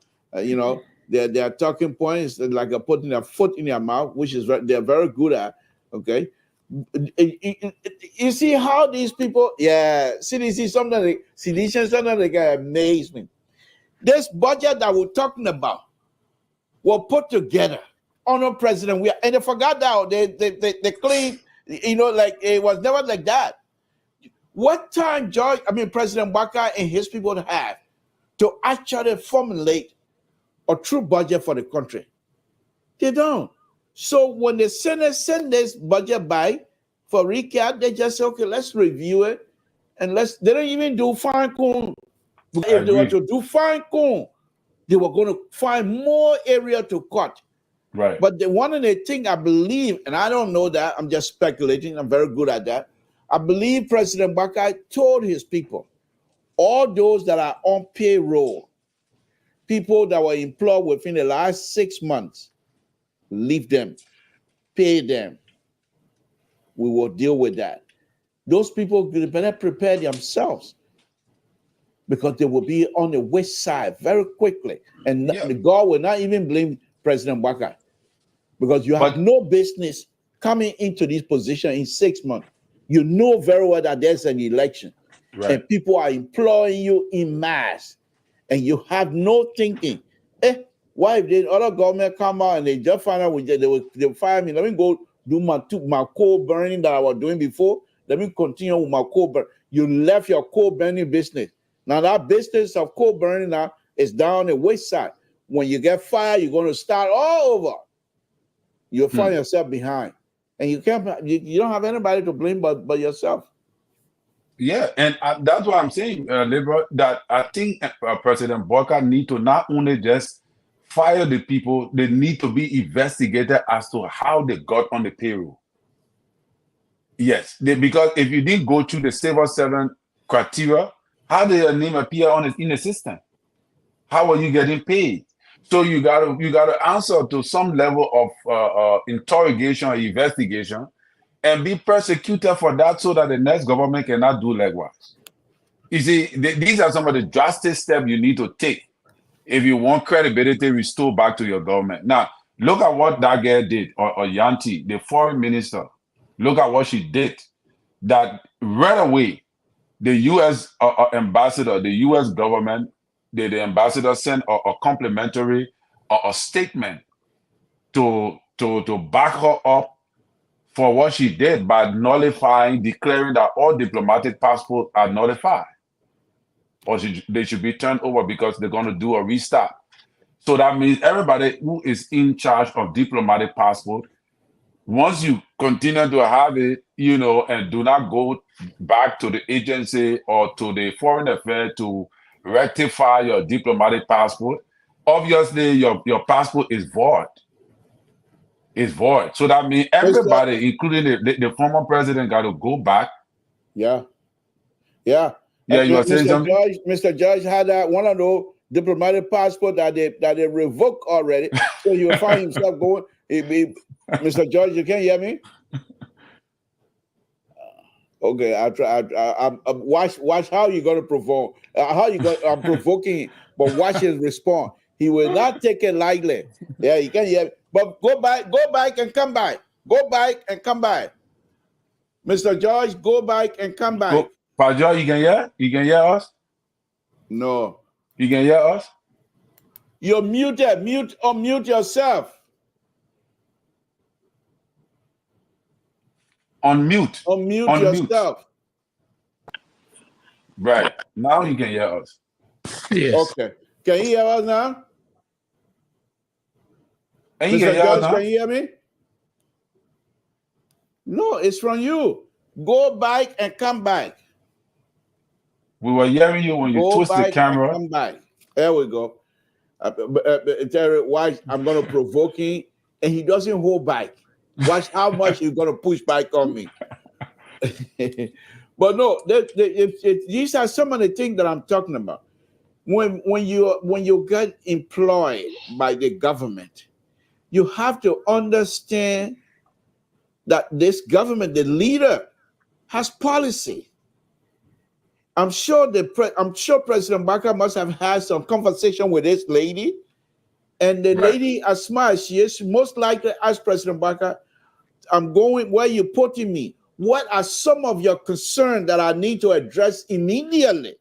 their talking points, like putting their foot in their mouth, which is they're very good at. Okay, you see how these people, something that amazed me. This budget that we're talking about were put together under President. And they forgot that they claim, like it was never like that. What time President Baka and his people have to actually formulate a true budget for the country? They don't. So when the Senate send this budget by for recap, they just say, okay, let's review it. And they don't even do fine tune. If they were to do fine tune, they were going to find more area to cut. Right. But one of the things I believe, and I don't know that, I'm just speculating, I'm very good at that. I believe President Baka told his people, all those that are on payroll, people that were employed within the last 6 months, leave them, pay them. We will deal with that. Those people better prepare themselves because they will be on the west side very quickly. And God will not even blame President Baka because you have no business coming into this position in 6 months. You know very well that there's an election and people are employing you in mass and you have no thinking. Why if the other government come out and they just find out they will fire me? Let me go do my coal burning that I was doing before. Let me continue with my coal burning. You left your coal burning business. Now that business of coal burning now is down the west side. When you get fired, you're going to start all over. You'll find yourself behind. And you don't have anybody to blame but yourself. Yeah, and that's what I'm saying, Liberal, that I think President Baka need to not only just fire the people, they need to be investigated as to how they got on the payroll. Yes, because if you didn't go through the civil servant criteria, how did your name appear in the system? How are you getting paid? So you gotta answer to some level of interrogation or investigation and be prosecuted for that so that the next government cannot do likewise. You see, these are some of the drastic steps you need to take if you want credibility restored back to your government. Now, look at what that girl did, or Yanti, the foreign minister. Look at what she did. That right away, the U.S. ambassador, the U.S. government, the ambassador sent a complimentary a statement to back her up for what she did by declaring that all diplomatic passports are nullified, or they should be turned over because they're going to do a restart. So that means everybody who is in charge of diplomatic passport, once you continue to have it, and do not go back to the agency or to the foreign affairs to rectify your diplomatic passport, obviously your passport is void. It's void. So that means everybody, including the former president, got to go back. Yeah. Yeah, you were saying something? Mr. Judge had one of those diplomatic passports that they revoked already. So you will find himself going. Mr. Judge, you can't hear me? Okay, I'll try. Watch how you're going to provoke. I'm provoking, but watch his response. He will not take it lightly. Yeah, you can hear me. But go back and come back. Go back and come back. Mr. George, go back and come back. Pajo, you can hear? You can hear us? No. You can hear us? You're muted. Unmute yourself. Unmute yourself. Right. Now you can hear us. Yes. Okay. Can you hear us now? And Mr. George, can you hear me? No, it's from you. Go back and come back. We were hearing you when you twist the camera. Come back. There we go. Terry, watch. I'm going to provoke him, and he doesn't hold back. Watch how much he's going to push back on me. But no, these are some of the things that I'm talking about. When you get employed by the government, you have to understand that this government, the leader, has policy. I'm sure President Baka must have had some conversation with this lady And the lady, as smart as she is, most likely asked President Baka, I'm going where you're putting me. What are some of your concerns that I need to address immediately?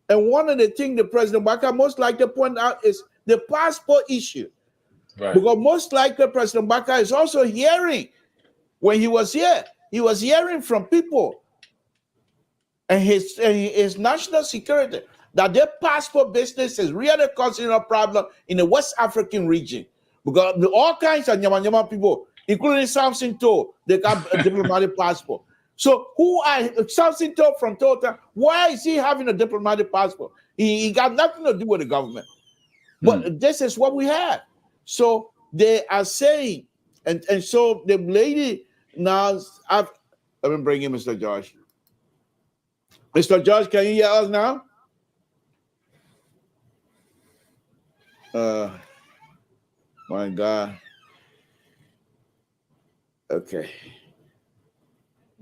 And one of the things the President Baka most likely point out is the passport issue. Right. Because most likely President Baka is also hearing, when he was here, he was hearing from people and his national security that their passport business is really causing a problem in the West African region. Because all kinds of Nyama people, including Samson To, they got a diplomatic passport. So who are Samson To from Tota? Why is he having a diplomatic passport? He got nothing to do with the government. But this is what we have. So they are saying, and so the lady now, let me bring in Mr. George. Mr. George, can you hear us now? My God. Okay.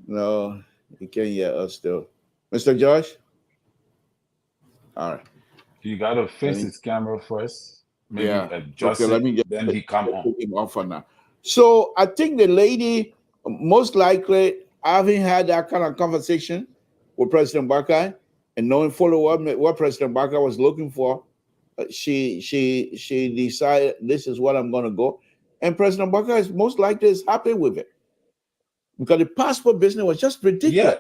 No, he can't hear us still. Mr. George? All right. You gotta fix his camera first. Maybe adjust okay, it, let me just then he come on. put him on for now. So I think the lady, most likely, having had that kind of conversation with President Baka and knowing fully what President Baka was looking for, she decided this is what I'm going to go. And President Baka is most likely is happy with it because the passport business was just ridiculous. Yeah,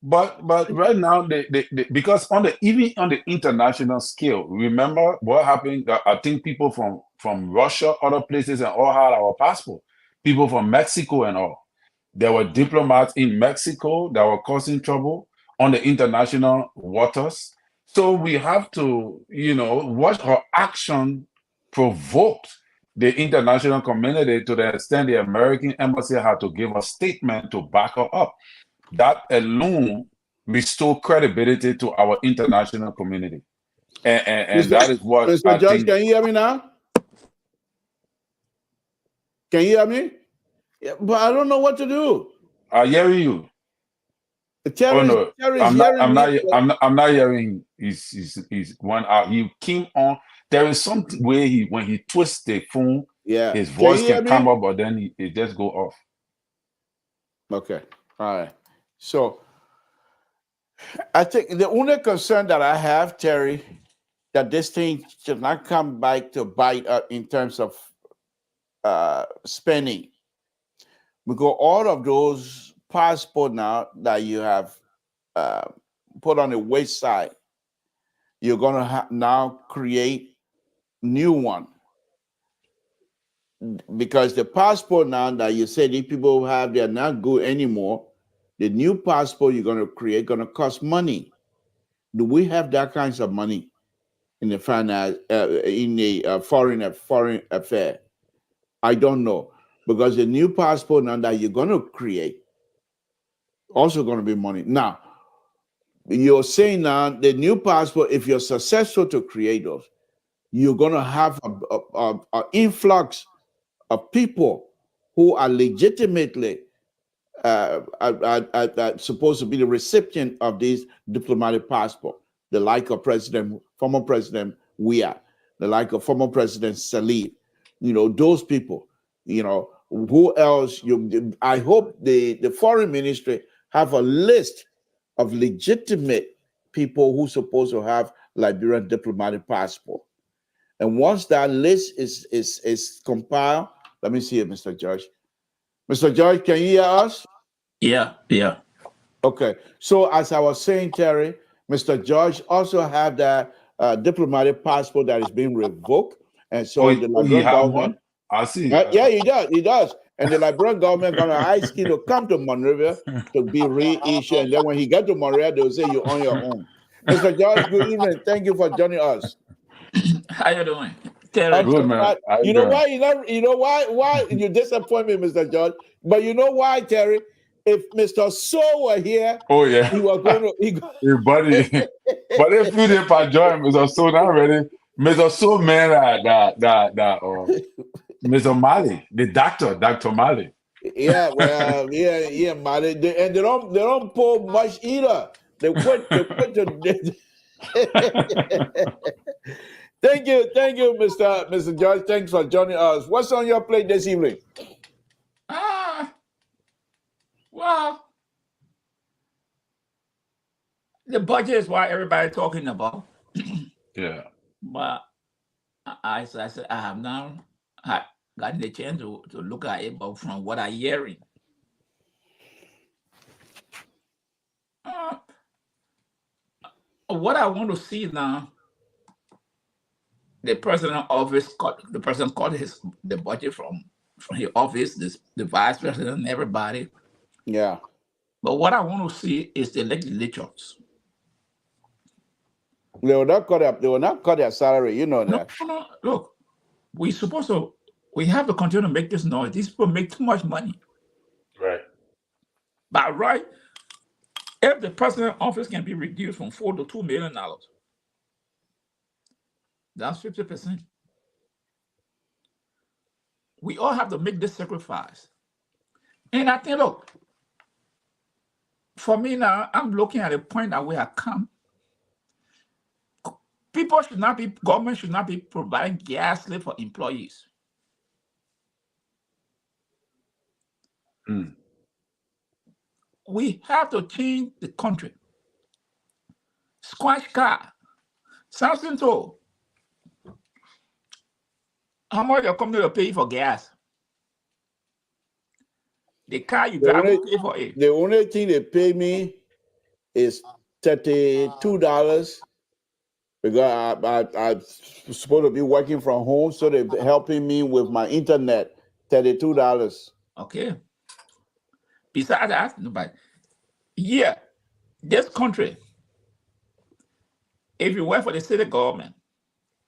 but right now they because even on the international scale, remember what happened? I think people from Russia, other places, and all had our passport. People from Mexico and all. There were diplomats in Mexico that were causing trouble on the international waters. So we have to, watch her action provoked the international community to the extent the American embassy had to give a statement to back her up. That alone restored credibility to our international community. And that is what Mr. Judge, can you hear me now? Can you hear me? Yeah, but I don't know what to do. I hear you. I'm not hearing. He's one out. He came on. There is something where when he twists the phone, his voice can come up, but then it just go off. Okay. All right. So I think the only concern that I have, Terry, that this thing should not come back to bite in terms of spending. Because all of those passports now that you have put on the website, you're going to now create new one. Because the passport now that you said these people have, they're not good anymore. The new passport you're going to create going to cost money. Do we have that kinds of money in the finance, in the foreign affair? I don't know. Because the new passport now that you're going to create also going to be money. Now, you're saying now the new passport, if you're successful to create those, you're going to have an influx of people who are legitimately supposed to be the recipient of these diplomatic passport, the like of former President Weah, the like of former President Salih, those people, who else? I hope the foreign ministry have a list of legitimate people who supposed to have Liberian diplomatic passport. And once that list is compiled, let me see it, Mr. George. Mr. George, can you hear us? Yeah. Okay. So as I was saying, Terry, Mr. George also have that diplomatic passport that is being revoked. And so the Liberian government... I see. Yeah, he does. And the Liberian government going to ask him to come to Monrovia to be reissued. And then when he get to Monrovia, they'll say you're on your own. Mr. George, good evening. Thank you for joining us. How you doing? Terry. Good, man. You know why you disappoint me, Mr. George? But you know why, Terry? If Mr. So were here, he was going to. Hey, buddy. But if you didn't join Mr. So not ready, Mr. So man that Mr. Mali, the Dr. Mali. Yeah, well, yeah, Mali. And they don't pull much either. They quit to Thank you, Mr. George. Thanks for joining us. What's on your plate this evening? Well, the budget is what everybody's talking about. Yeah. But I said, I have now gotten the chance to look at it, but from what I'm hearing, what I want to see now, the president office the president cut the budget from his office, the vice president, everybody. Yeah. But what I want to see is the legislatures. They will not cut their salary, you know that. No. Look, we have to continue to make this noise. These people make too much money. Right. But right, if the president office can be reduced from $4 to $2 million, that's 50%. We all have to make this sacrifice. And I think, look, for me now, I'm looking at a point that we have come. Government should not be providing gas slip for employees. We have to change the country. Squash car. Samson told, how much your company will pay for gas? The car you drive will pay for it. The only thing they pay me is $32 because I'm supposed to be working from home, so they're helping me with my internet. $32. Okay. Besides that, nobody. Yeah, this country, if you work for the city government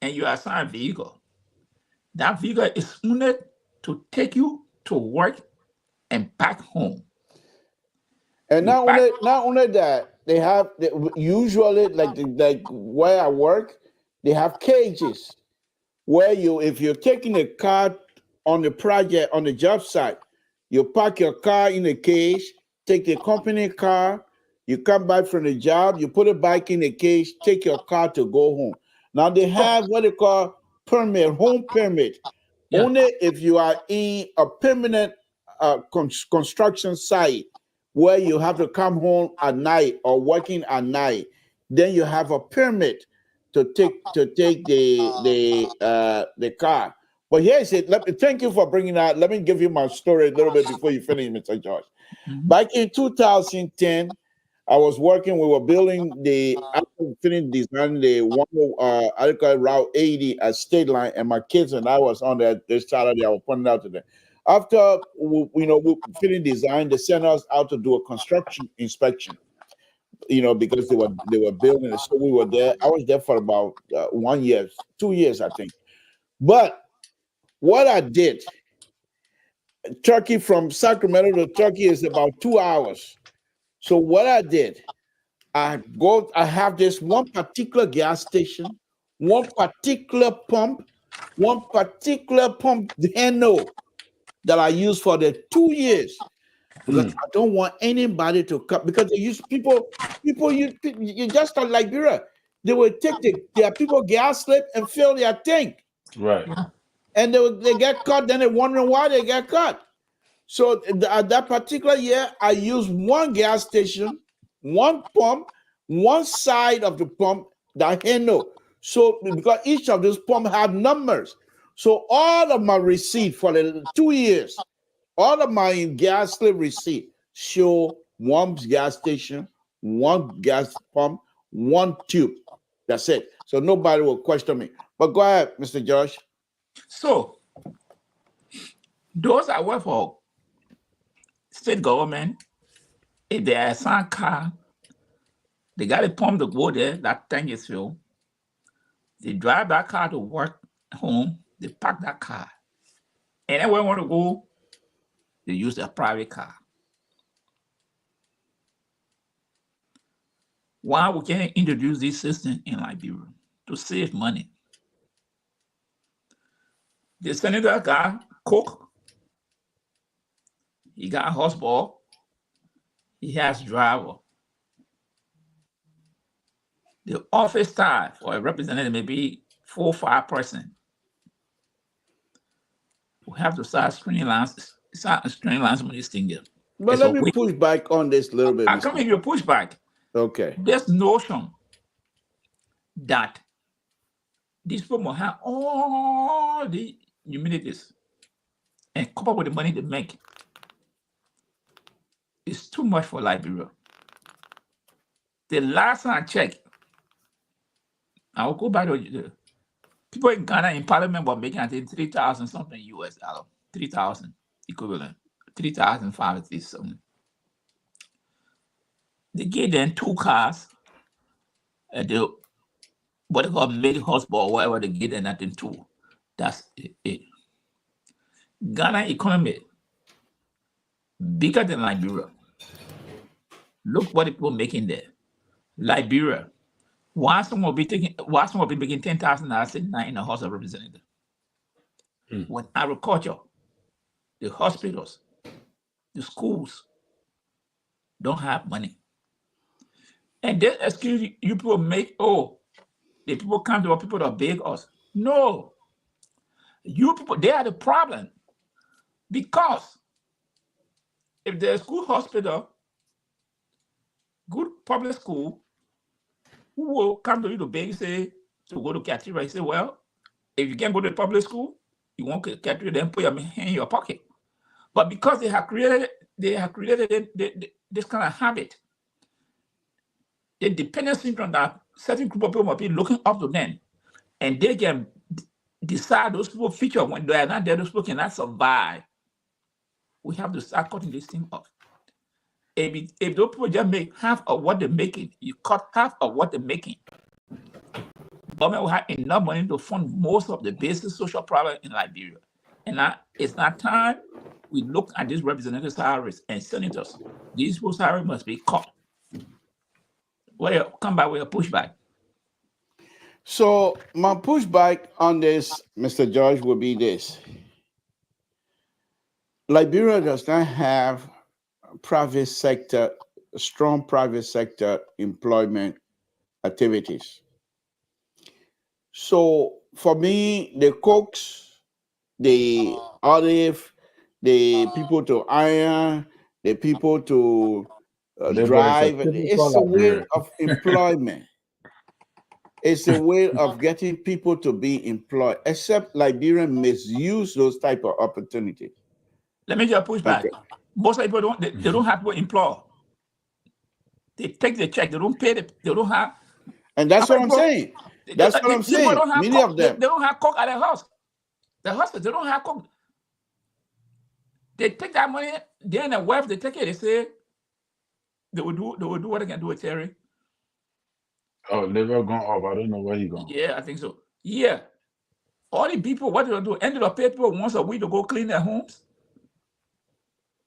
and you assign a vehicle, that vehicle is only to take you to work and back home. And not only that, they have usually like where I work, they have cages where if you're taking a car on the project on the job site, you park your car in a cage, take the company car, you come back from the job, you put it back in the cage, take your car to go home. Now they have what they call home permit. Yeah. Only if you are in a permanent construction site where you have to come home at night or working at night, then you have a permit to take the car. But here's it. Thank you for bringing that. Let me give you my story a little bit before you finish, Mr. George. Mm-hmm. Back in 2010, I was working. We were building designing the one I call it Route 80 at State Line, and my kids and I was on there this Saturday. I was pointing out to them. After we finished design, they sent us out to do a construction inspection. Because they were building it. So we were there. I was there for about 1 year, 2 years, I think. But what I did, Turkey from Sacramento to Turkey is about 2 hours. So what I did, I have this one particular gas station, one particular pump handle that I used for the 2 years. Because I don't want anybody to come, because they use people you just like Liberia. They will take their people gas slip and fill their tank. Right. And they get caught, then they're wondering why they get caught. So at that particular year, I used one gas station, one pump, one side of the pump that handle. So because each of those pumps have numbers. So all of my receipt for the 2 years, all of my gas slip receipt show one gas station, one gas pump, one tube. That's it. So nobody will question me. But go ahead, Mr. Josh. So those that work for state government, if they assign car, they got a pump to go there, that tank is filled. They drive that car to work home, they park that car. And then when they want to go, they use their private car. Why we can't introduce this system in Liberia to save money? The senator got cook, he got houseboy, he has driver. The office staff for a representative may be 4 or 5%. We have to start stringing lines on this thing here. But let me push back on this a little bit. I come here to push back. Okay. This notion that these people have all the humanities and couple with the money they make is too much for Liberia. The last time I checked, I will go back to the people in Ghana in Parliament were making, I think, 3,000 something US dollar, 3,000 equivalent, 3,500 something. They gave them 2 cars at the what they call mid hospital, whatever they get them that in 2. That's it. Ghana economy bigger than Liberia. Look what the people making there. Liberia. Why someone will be making $10,000 sitting in the House of Representatives? When agriculture, the hospitals, the schools don't have money. And then excuse you people make, the people come to our people to beg us. No. You people, they are the problem. Because if there's good hospital, good public school, who will come to you to beg, say, to go to Cathedral? You say, well, if you can't go to public school, you won't get Cathedral, then put your hand in your pocket. But because they have created this kind of habit, the dependent syndrome that certain group of people might be looking up to them, and they can decide those people feature when they are not there, those people cannot survive. We have to start cutting this thing off. If those people just make half of what they're making, you cut half of what they're making. Government will have enough money to fund most of the basic social problems in Liberia. And now it's not time we look at these representative salaries and senators. These people's salaries must be cut. Come back with a pushback. So my pushback on this, Mr. George, will be this. Liberia does not have private sector, strong private sector employment activities. So for me, the cooks, the olive, the people to iron, the people to drive, it's a way of employment. It's a way of getting people to be employed, except Liberian misuse those type of opportunities. Let me just push back. Okay. Most people don't, they don't have to employ. They take the check, they don't pay, they don't have. And that's what I'm saying. That's what I'm saying. Many of them. They don't have cook at their house. The hospital, they don't have cook. They take that money, then the wife, they take it, they say, they will do what they can do with Terry. Oh, liver gone off. I don't know where he gone. Yeah, I think so. Yeah. All the people, what do they do? Ended up pay people once a week to go clean their homes.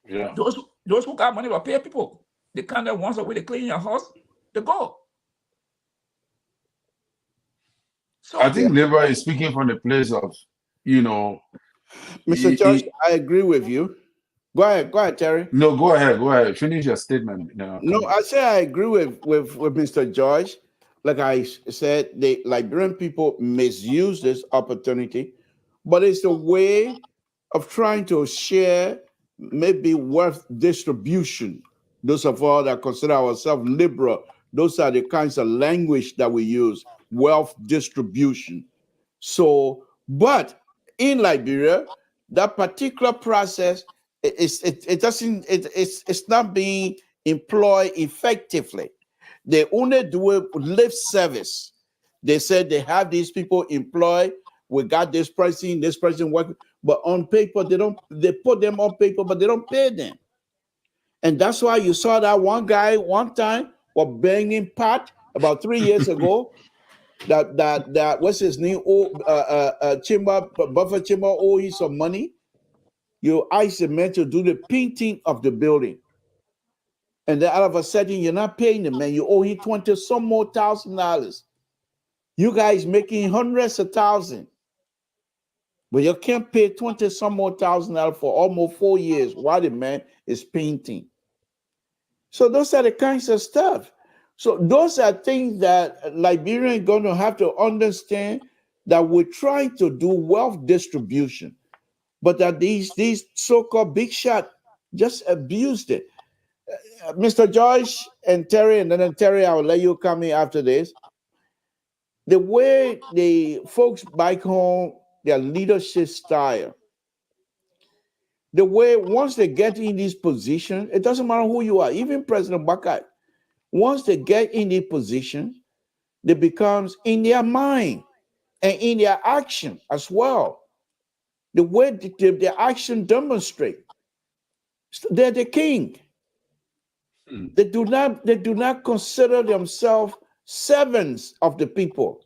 Yeah. Those who got money will pay people. They come there once a week, they clean your house, they go. So I think Liver is speaking from the place of, Mr. George, I agree with you. Go ahead, Terry. No, go ahead. Finish your statement. No, I say I agree with Mr. George. Like I said, the Liberian people misuse this opportunity, but it's a way of trying to share maybe wealth distribution. Those of us that consider ourselves liberal, those are the kinds of language that we use, wealth distribution. So, but in Liberia, that particular process, it's not being employed effectively. They only do a lip service. They said they have these people employed. We got this person working, but on paper they put them on paper, but they don't pay them. And that's why you saw that one guy one time was banging pot about 3 years ago. that what's his name? Buffer Chamber owe you some money. You asked the man to do the painting of the building. And then all of a sudden, you're not paying the man. You owe him $20 some more $1,000. You guys making hundreds of thousands. But you can't pay $20 some more $1,000 for almost 4 years while the man is painting. So those are the kinds of stuff. So those are things that Liberians going to have to understand, that we're trying to do wealth distribution, but that these so-called big shot just abused it. Mr. Joyce and Terry, and then Terry, I will let you come in after this. The way the folks back home, their leadership style, the way once they get in this position, it doesn't matter who you are, even President Bakai, once they get in the position, it becomes in their mind and in their action as well. The way their action demonstrate, they're the king. They do not consider themselves servants of the people.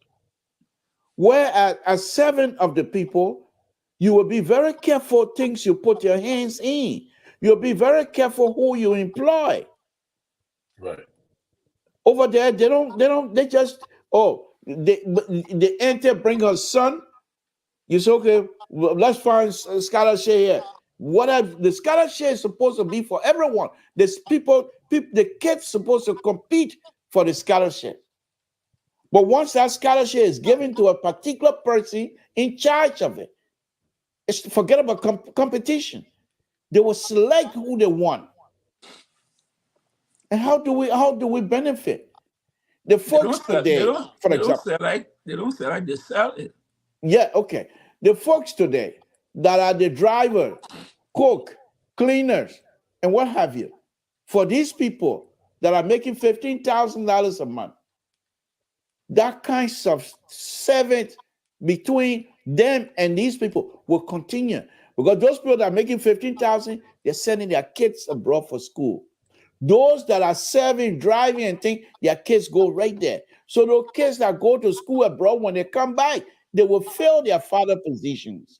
Whereas as servant of the people, you will be very careful things you put your hands in. You'll be very careful who you employ. Right. Over there, they just they enter, bring her son. You say, okay, well, let's find scholarship here. Whatever the scholarship is supposed to be for everyone. There's the kids supposed to compete for the scholarship. But once that scholarship is given to a particular person in charge of it, forget about competition. They will select who they want. And how do we benefit? The folks today, for example, they don't select, they sell it. Yeah, okay. The folks today that are the driver, cook, cleaners, and what have you, for these people that are making $15,000 a month, that kind of servant between them and these people will continue, because those people that are making $15,000, they're sending their kids abroad for school. Those that are serving, driving, and think their kids go right there. So those kids that go to school abroad, when they come back, they will fill their father positions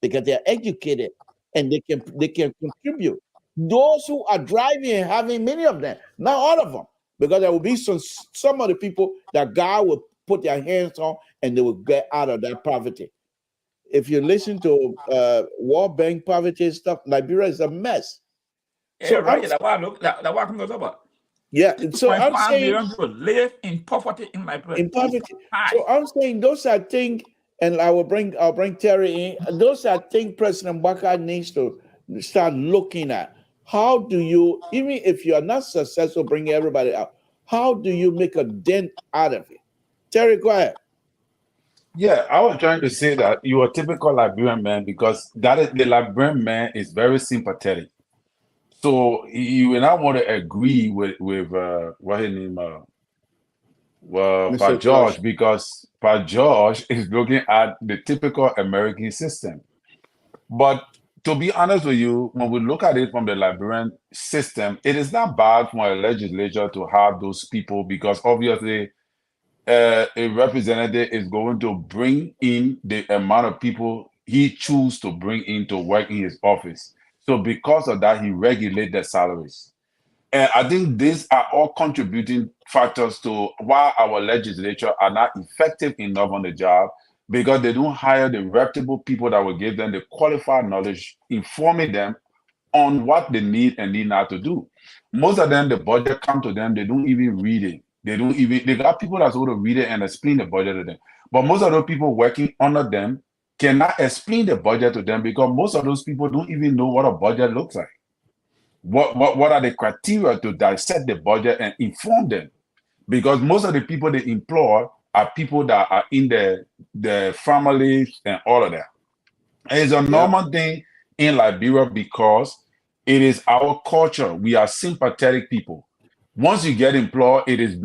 because they're educated and they can contribute. Those who are driving and having, many of them, not all of them, because there will be some of the people that God will put their hands on and they will get out of that poverty. If you listen to World Bank poverty stuff, Liberia is a mess. So right, that's what I'm talking about. Yeah, so I'm saying people live in poverty in Liberia. In poverty. So I'm saying those are things, and I'll bring Terry in. Those are things President Baka needs to start looking at. How do you, even if you are not successful bringing everybody out, how do you make a dent out of it? Terry, go ahead. Yeah, I was trying to say that you are a typical Liberian man, because the Liberian man is very sympathetic. So you will not want to agree with what his name Pa George, because Pa George is looking at the typical American system. But to be honest with you, when we look at it from the Liberian system, it is not bad for a legislature to have those people, because obviously a representative is going to bring in the amount of people he chooses to bring in to work in his office. So because of that, he regulates their salaries. And I think these are all contributing factors to why our legislature are not effective enough on the job, because they don't hire the reputable people that will give them the qualified knowledge, informing them on what they need and need not to do. Most of them, the budget come to them, they don't even read it. They got people that's going to read it and explain the budget to them. But most of those people working under them cannot explain the budget to them, because most of those people don't even know what a budget looks like. What are the criteria to dissect the budget and inform them? Because most of the people they employ are people that are in the families and all of that. And it's a normal thing in Liberia, because it is our culture. We are sympathetic people. Once you get employed, it is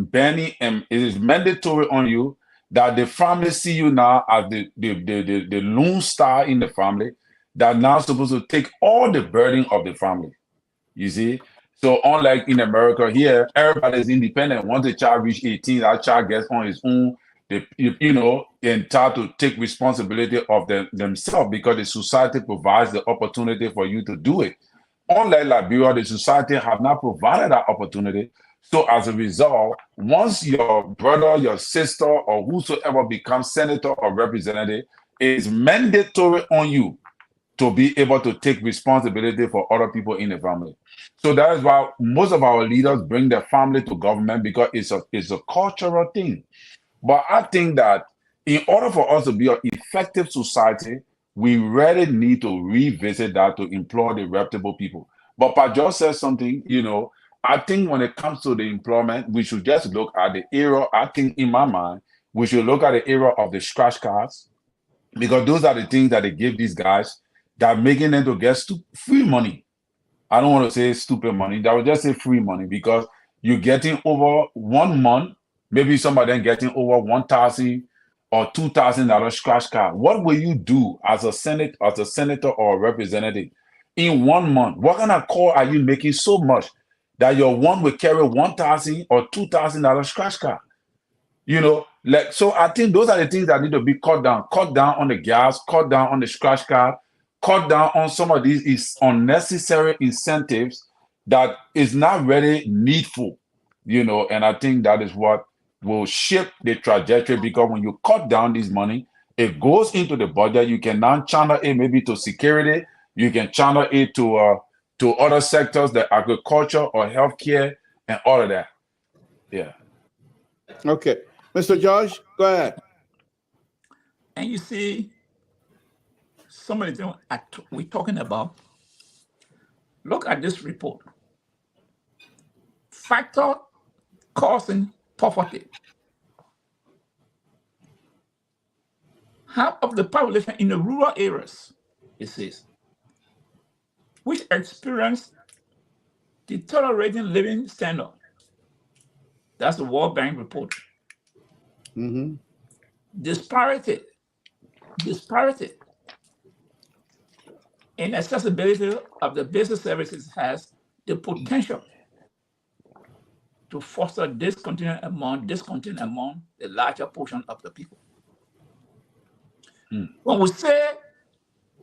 mandatory on you that the family see you now as the lone star in the family, that now supposed to take all the burden of the family. You see? So unlike in America here, everybody is independent. Once the child reaches 18, that child gets on his own, entitled to take responsibility of themselves, because the society provides the opportunity for you to do it. Unlike Liberia, the society have not provided that opportunity. So as a result, once your brother, your sister, or whosoever becomes senator or representative, it is mandatory on you to be able to take responsibility for other people in the family. So that is why most of our leaders bring their family to government, because it's a cultural thing. But I think that In order for us to be an effective society, we really need to revisit that to employ the reputable people. But Pa just said something, I think when it comes to the employment, we should just look at the era. I think in my mind, we should look at the era of the scratch cards, because those are the things that they give these guys that are making them to get free money. I don't want to say stupid money. That would just say free money, because you're getting over 1 month, maybe some of them getting over $1,000 or $2,000 scratch card. What will you do as a senator or a representative in 1 month? What kind of call are you making so much that your one will carry $1,000 or $2,000 scratch card? So I think those are the things that need to be cut down. Cut down on the gas, cut down on the scratch card, cut down on some of these unnecessary incentives that is not really needful, and I think that is what will shape the trajectory, because when you cut down this money, it goes into the budget. You can now channel it maybe to security, you can channel it to other sectors, the agriculture or healthcare and all of that. Yeah. Okay. Mr. Josh, go ahead. And you see, some of the things we're talking about, look at this report. Factor causing poverty. Half of the population in the rural areas, it says, which experience deteriorating living standard. That's the World Bank report. Mm-hmm. Disparity in accessibility of the basic services has the potential to foster discontent among the larger portion of the people. When we say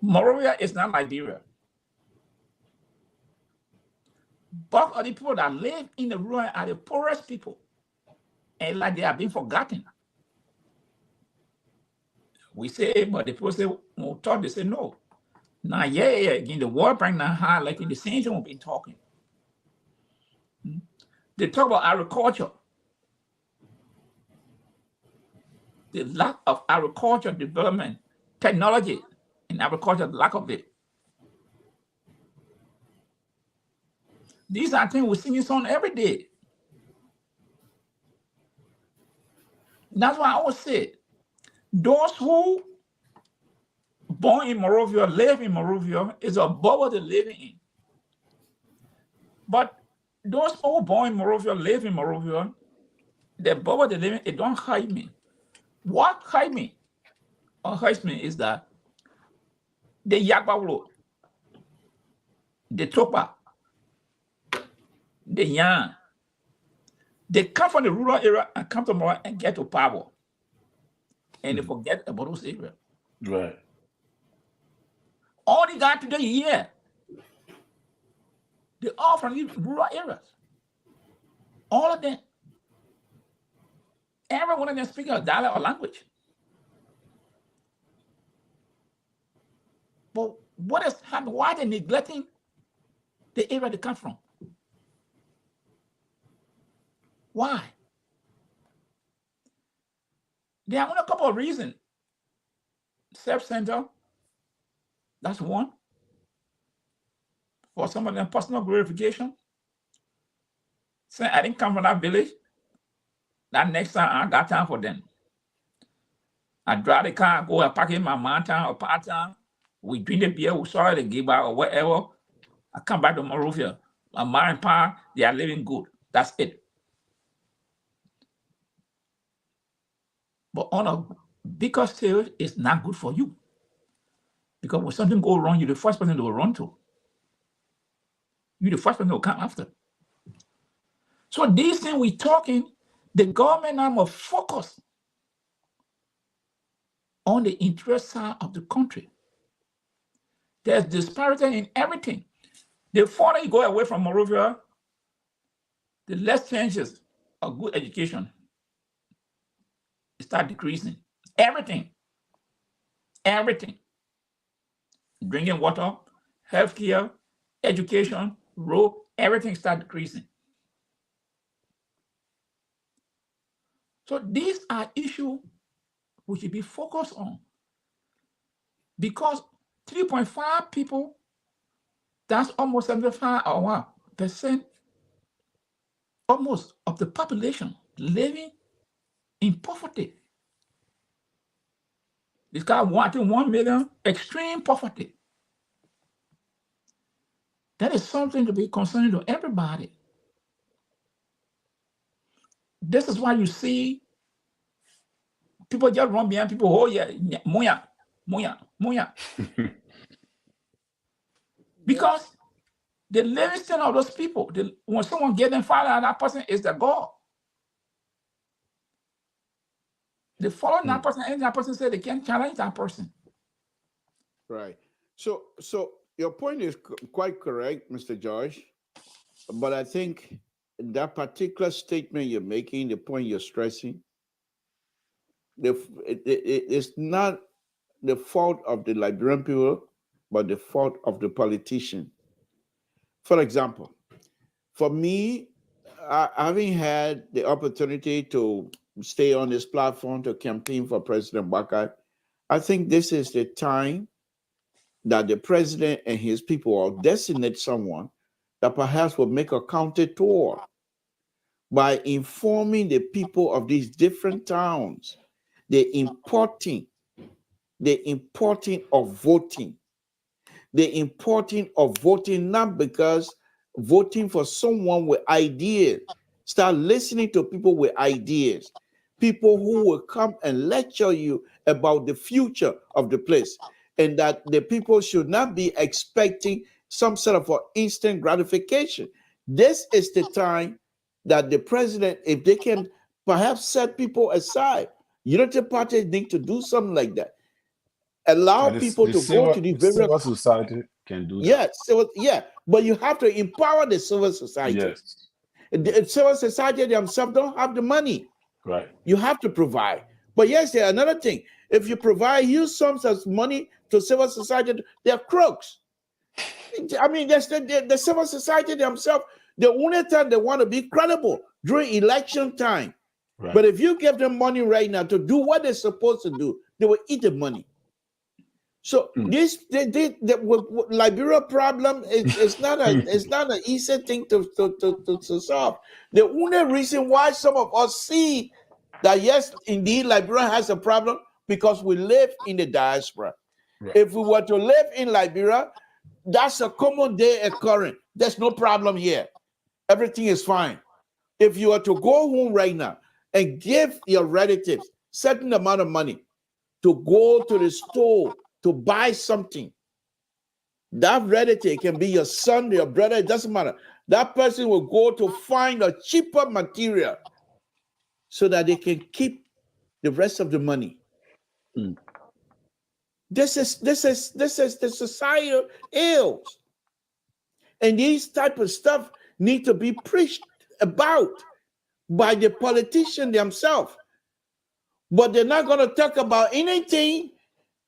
Monrovia is not Liberia, bulk of the people that live in the rural are the poorest people, and like they are being forgotten. We say, but the people say, when we talk, they say no. Now, again, the World Bank now highlighting the same thing we've been talking. They talk about agriculture. The lack of agriculture development, technology in agriculture, the lack of it. These are things we sing this on every day. That's why I always say, those who born in Monrovia, live in Monrovia, is a bubble they're living in. But those who born in Monrovia, live in Monrovia, the bubble they live in, it don't hide me. What hide me? What hides me is that the Yagbawlo, the Topa, the Yan, they come from the rural area and come to Monrovia and get to power. And they forget about those areas. Right. All they got today here, they all from these rural areas. All of them. Every one of them speak a dialect or language. But what is happening? Why are they neglecting the area they come from? Why? There are only a couple of reasons. Self-center, that's one. For some of them, personal glorification. Say, I didn't come from that village. That next time, I got time for them. I drive the car, go and park in my mountain or part time. We drink the beer, we saw the give out or whatever. I come back to Monrovia. My mom and pa, they are living good. That's it. But on a bigger scale, it's not good for you. Because when something goes wrong, you're the first person to go run to. You're the first person to come after. So these things we're talking, the government now must focus on the interest side of the country. There's disparity in everything. The further you go away from Monrovia, the less chances of good education start decreasing. Everything. Drinking water, healthcare, education, road, everything start decreasing. So these are issues we should be focused on. Because 3.5 people, that's almost 75% almost of the population living in poverty. It's got 1 million extreme poverty. That is something to be concerning to everybody. This is why you see people just run behind people. Oh yeah, muya. Because the living standard of those people, when someone gets them fired out, that person is the God. They follow that person, and that person said they can't challenge that person. Right. So your point is quite correct, Mr. George. But I think that particular statement you're making, the point you're stressing, it's not the fault of the Liberian people, but the fault of the politician. For example, for me, having had the opportunity to stay on this platform to campaign for President Bakai, I think this is the time that the president and his people will designate someone that perhaps will make a counter tour by informing the people of these different towns the importance of voting. The importance of voting, not because voting for someone with ideas. Start listening to people with ideas. People who will come and lecture you about the future of the place. And that the people should not be expecting some sort of instant gratification. This is the time that the president, if they can perhaps set people aside, unity parties need to do something like that. Allow people to go to the various civil society can do that. Yes, but you have to empower the civil society. Yes. The civil society themselves don't have the money. Right. You have to provide. But yes, there's another thing. If you provide huge sums of money to civil society, they're crooks. I mean, the civil society themselves, the only time they want to be credible during election time. Right. But if you give them money right now to do what they're supposed to do, they will eat the money. So the Liberia problem is not an easy thing to solve. The only reason why some of us see that yes, indeed, Liberia has a problem because we live in the diaspora. Right. If we were to live in Liberia, that's a common day occurring. There's no problem here. Everything is fine. If you were to go home right now and give your relatives certain amount of money to go to the store to buy something, that relative can be your son, your brother, it doesn't matter. That person will go to find a cheaper material so that they can keep the rest of the money. This is the societal ills. And these type of stuff need to be preached about by the politicians themselves. But they're not going to talk about anything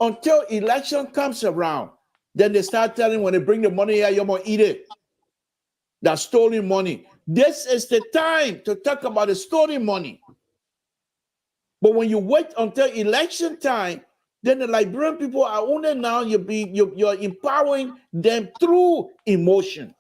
until election comes around. Then they start telling when they bring the money here, you're going to eat it. That's stolen money. This is the time to talk about the stolen money. But when you wait until election time, then the Liberian people are only now you're empowering them through emotion.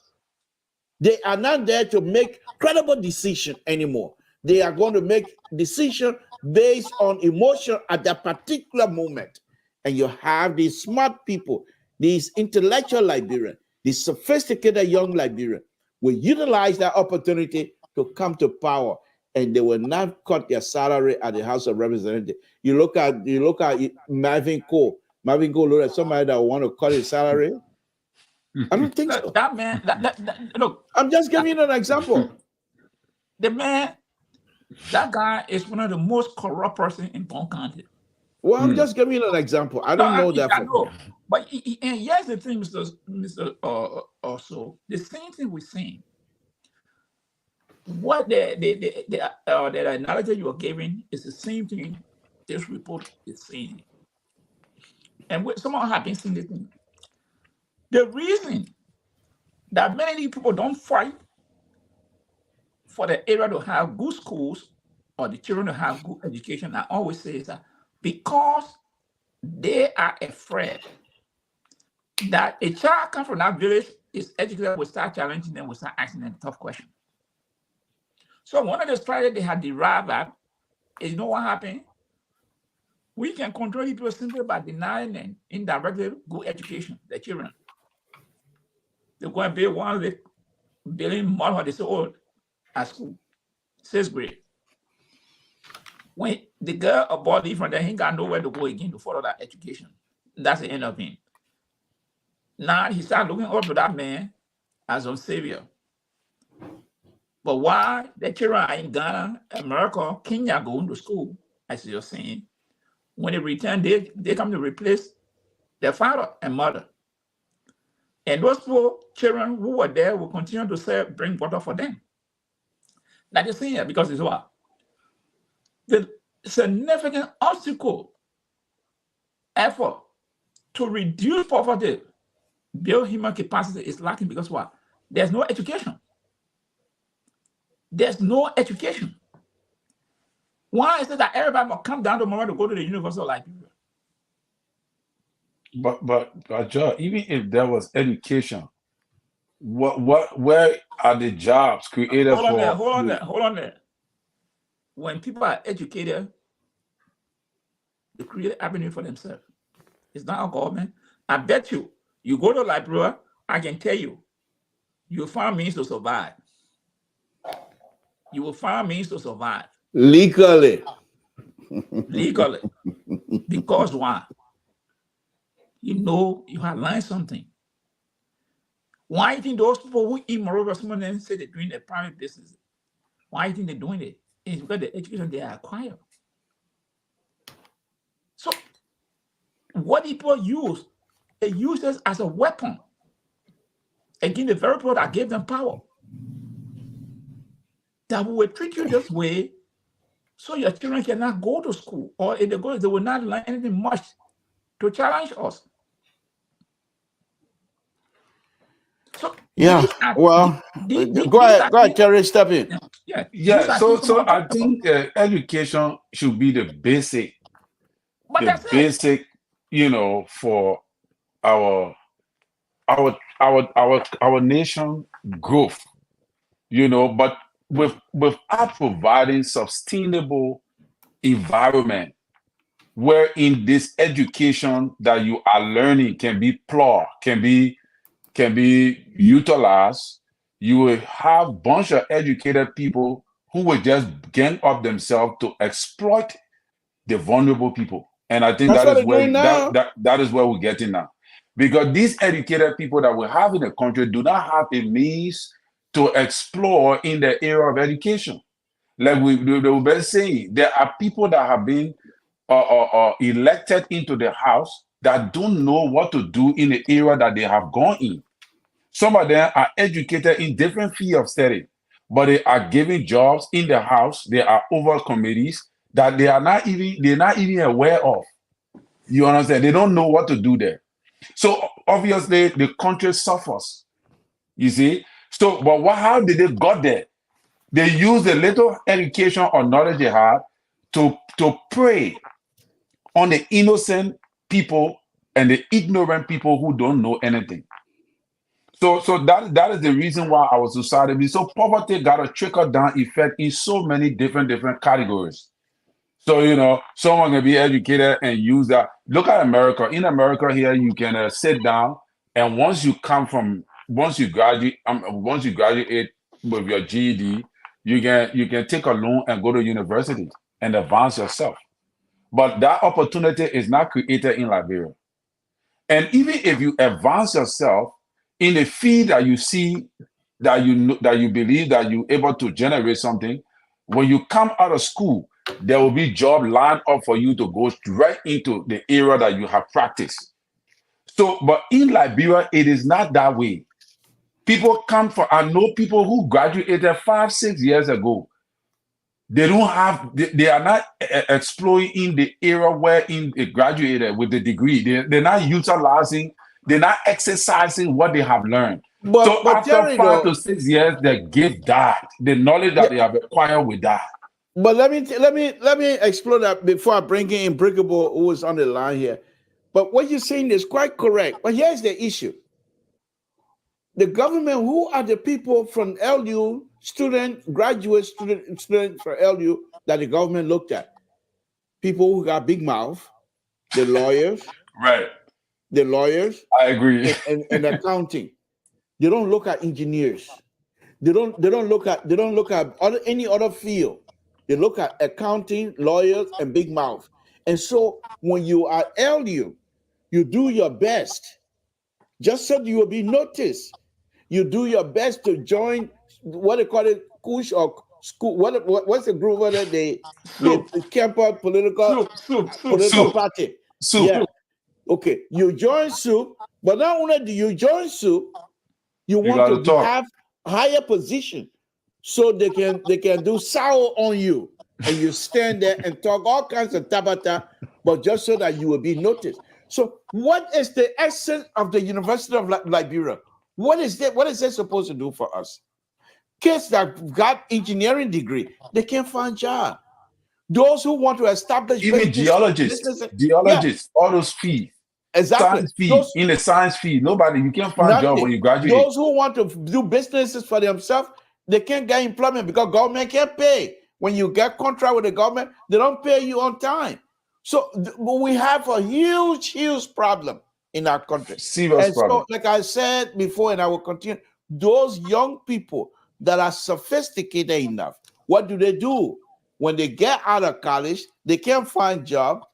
They are not there to make credible decisions anymore. They are going to make decisions based on emotion at that particular moment. And you have these smart people, these intellectual Liberians, these sophisticated young Liberians will utilize that opportunity to come to power, and they will not cut their salary at the House of Representatives. You look at Marvin Cole. Marvin Cole look at somebody that want to cut his salary. I don't think so. That man, look. I'm just giving you an example. The man, that guy is one of the most corrupt person in Bon County. Well, I'm just giving you an example. I don't know that. I know. But and here's the thing, Mr. Also, the same thing we're saying. What the analogy you are giving is the same thing this report is saying. And someone have been saying this thing. The reason that many people don't fight for the area to have good schools or the children to have good education, I always say is that because they are afraid that a child come from that village is educated will start challenging them, will start asking them tough questions. So one of the strategies they had derived at is, you know what happened? We can control people simply by denying them indirectly good education, the children. They go and build one of the building model, they say, oh, at school, 6th grade. When the girl or boy leave from there, he ain't got nowhere to go again to follow that education. That's the end of him. Now he started looking up to that man as a savior. But why the children are in Ghana, America, Kenya going to school, as you're saying, when they return, they come to replace their father and mother. And those poor children who were there will continue to bring water for them. That is saying, because it's what? The significant obstacle effort to reduce poverty, build human capacity is lacking because what? There's no education. There's no education. Why is it that everybody must come down tomorrow to go to the University of Liberia? But Joe, even if there was education, where are the jobs created Hold for? on there. When people are educated, they create avenue for themselves. It's not our government. I bet you go to Liberia, I can tell you, you'll find means to survive. You will find means to survive. Legally. Because why? You know you have learned something. Why do you think those people who eat moreover someone then say they're doing a private business? Why do you think they're doing it? It's because the education they acquire. So what people use, they use this as a weapon against the very people that gave them power. That we will treat you this way so your children cannot go to school, or if they go, they will not learn anything much to challenge us. So yeah, well, go ahead, Terry, step in. Yeah. So I think education should be the basic, for our nation growth, but without providing sustainable environment wherein this education that you are learning can be plowed, can be utilized, you will have a bunch of educated people who will just gang up themselves to exploit the vulnerable people. And I think that is where we're getting now. Because these educated people that we have in the country do not have a means to explore in the area of education. Like we've been saying, there are people that have been elected into the house that don't know what to do in the area that they have gone in. Some of them are educated in different fields of study, but they are given jobs in the house. They are over committees that they're not even aware of. You understand? They don't know what to do there. So obviously the country suffers. You see? So, but how did they got there? They use the little education or knowledge they have to prey on the innocent people and the ignorant people who don't know anything. So that is the reason why our society, so poverty got a trickle-down effect in so many different categories. So, someone can be educated and use that. Look at America. In America here, you can sit down, and once you graduate with your GED, you can take a loan and go to university and advance yourself. But that opportunity is not created in Liberia. And even if you advance yourself in the field that you see, that you believe that you're able to generate something, when you come out of school, there will be job lined up for you to go right into the area that you have practiced. So, but in Liberia, it is not that way. People I know people who graduated 5-6 years ago. They are not exploring in the area wherein they graduated with the degree. They're not utilizing, they're not exercising what they have learned. But after Jerry, 5 to 6 years, the gift died. The knowledge that they have acquired will die. But let me explore that before I bring in Brickable, who is on the line here. But what you're saying is quite correct. But here's the issue. The government, who are the people from LU, graduate student for LU that the government looked at? People who got big mouth, the lawyers. Right. The lawyers. I agree. And accounting. They don't look at engineers. They don't look at any other field. They look at accounting, lawyers, and big mouth. And so when you are LU, you do your best, just so you will be noticed. You do your best to join what they call it, Kush or school. What's the group where they camp out political party? Soup. Yeah. Okay. You join Soup, but not only do you join Soup, you want to have higher position, so they can do sour on you, and you stand there and talk all kinds of tabata, but just so that you will be noticed. So, what is the essence of the University of Liberia? What is that? What is that supposed to do for us? Kids that got engineering degree, they can't find job. Those who want to establish even geologists, all those fees. Exactly. In the science field, you can't find a job when you graduate. Those who want to do businesses for themselves, they can't get employment because government can't pay. When you get contract with the government, they don't pay you on time. So we have a huge problem in our country. Serious problem. So, like I said before, and I will continue, those young people that are sophisticated enough, what do? When they get out of college, they can't find job.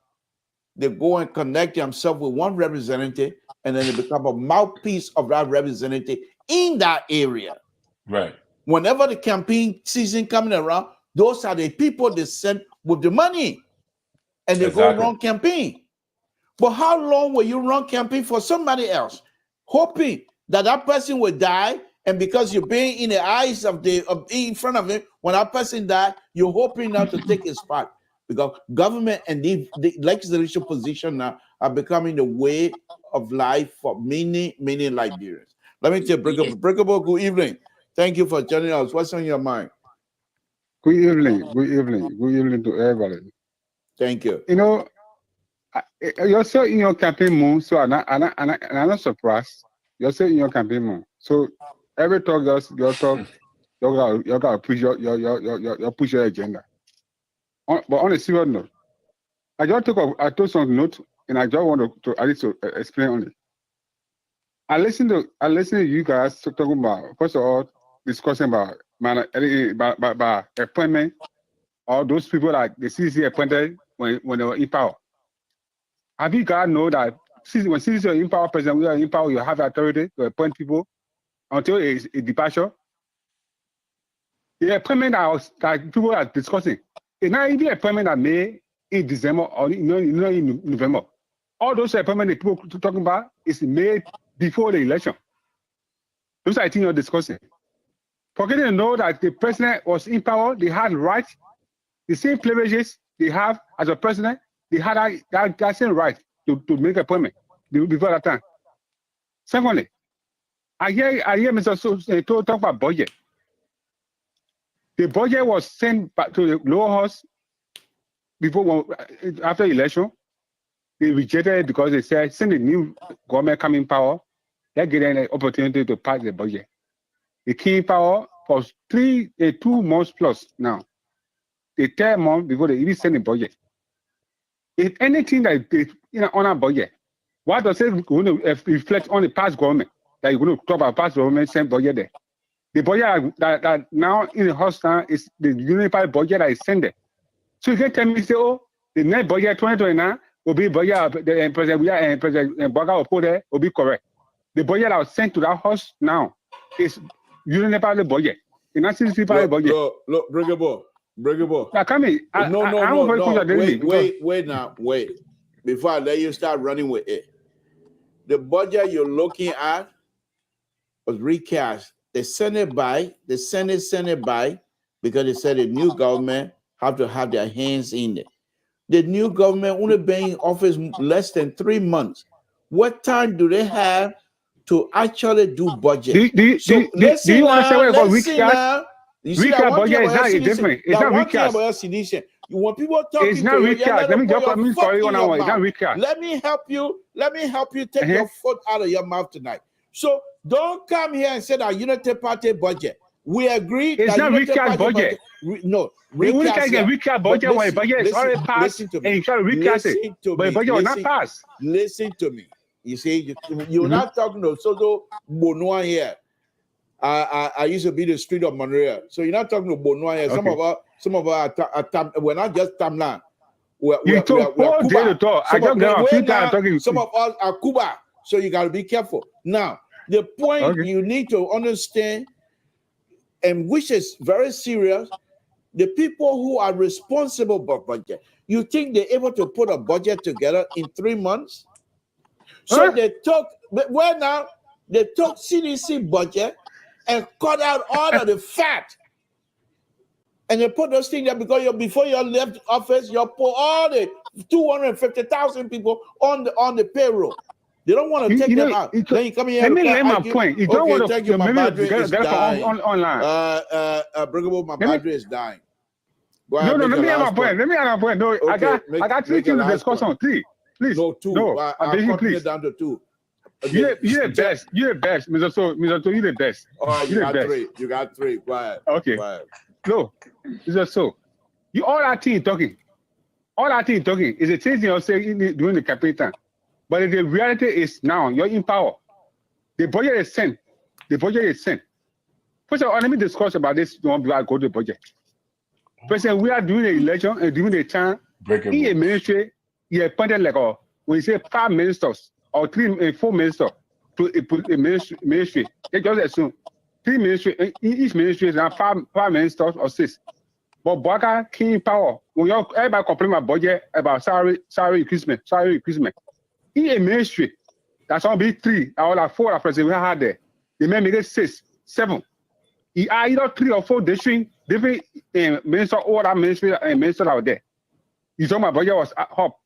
They go and connect themselves with one representative, and then they become a mouthpiece of that representative in that area. Right. Whenever the campaign season coming around, those are the people they send with the money, and they go run campaign. But how long will you run campaign for somebody else, hoping that person will die? And because you're being in the eyes of in front of him, when that person dies, you're hoping now to take his spot. Because government and the legislative position now are becoming the way of life for many Liberians. Let me tell you, Breakable, good evening. Thank you for joining us. What's on your mind? Good evening. Good evening to everybody. Thank you. You know, you're still in your campaign mode, so I'm not surprised. You're still in your campaign mode. So every talk, your talk, you got to push your push your agenda. But on a serious note, I took some notes, and I just want to at least to explain on it. I listened to you guys talking about, first of all, discussing about appointment, or those people that the CCC appointed when they were in power. Have you guys know that when CCC are in power, president, we are in power, you have authority to appoint people until a departure? The appointment that people are discussing, it's not even appointment that made in December or in November. All those appointments that people are talking about is made before the election. Those are things you're discussing. Forgetting to know that the president was in power, they had rights, the same privileges they have as a president, they had that same right to make appointment before that time. Secondly, I hear Mr. So talk about budget. The budget was sent back to the lower house after election. They rejected it because they said, since the new government come in power, they're getting an opportunity to pass the budget. They came in power for 2 months plus now. The third month before they even send the budget. If anything that they on our budget, what does it going to reflect on the past government? That you're going to talk about past government send budget there. The budget that now in the house now is the unified budget that is sent there. So you can tell me, say, oh, the next budget 2029 will be budget the President Baga will put there will be correct. The budget that was sent to that house now is unified budget. The national budget. Look, Brigable. Now, come in. Wait. Before I let you start running with it, the budget you're looking at was recast. They sent it by because they said the new government have to have their hands in it. The new government only been in office less than 3 months. What time do they have to actually do budget? Do you want to say what recast? You see, recap budget is not different. It's not one thing recap. about CDC. When people talking It's not to you, recap. Let me just come for you on our. It's not recap. Let me help you. Let me help you take your foot out of your mouth tonight. So don't come here and say that Unity Party budget. We agree. It's not recap budget. No, they won't take a recap budget when budget is already passed and you try to recast it. But budget will not pass. Listen to me. You see, you're not talking to Soto Bonoa here. I used to be the street of Monrovia, so you're not talking to Bonoa here. Okay. Some of our we're not just Tamla. You took 4 days to talk. I just got a few times talking. Some of us are Cuba, so you got to be careful. Now, the point you need to understand, and which is very serious, the people who are responsible for budget. You think they're able to put a budget together in 3 months? So they took CDC budget and cut out all of the fat. And they put those things there because before you left office, you put all the 250,000 people on the payroll. They don't want to take them out. Then you come here. Let me lay my point. You don't want to take my battery is dying. Online. My battery is dying. No, let me have my point. Let me have my point. No, I got 3 things to discuss on. 3. Please. No, 2. No, I'll cut it down to 2. You're the best. You're the best, Mr. So, you're the best. Oh, you got 3. You got 3. Quiet. Okay. Quiet. No, Mr. So, all that thing talking. All that thing talking is a thing you're saying during the campaign time. But the reality is now you're in power. The budget is sent. The budget is sent. First of all, let me discuss about this before I go to the budget. President, we are doing the election and during the time, in a ministry, you appointed like when you say 5 ministers or 3 and 4 ministers to a ministry, they just assume 3 ministries, each ministry is now 5 ministers or 6. But Baka came power. When everybody complain about budget, about salary increasement. In a ministry, that's all be 3 or like 4 president we had there. They may make it 6, 7. He are either 3 or 4 different minister or that ministry and minister out there. You talking about budget was up.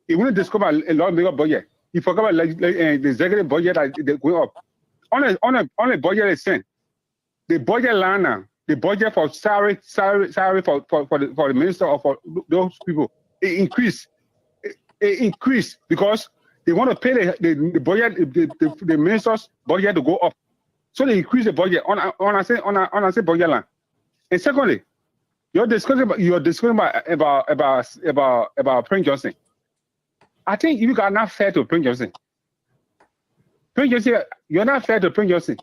He wouldn't discover a lot of bigger budget. He forgot about the executive budget that they going up. On a budget is sent. The budget line now, the budget for salary for the minister or for those people, it increased. It increased because they want to pay the budget, the minister's budget to go up. So they increase the budget on a budget line. And secondly, you're discussing about Prince Johnson. I think you are not fair to Prince Johnson. Prince Johnson, you're not fair to Prince Johnson.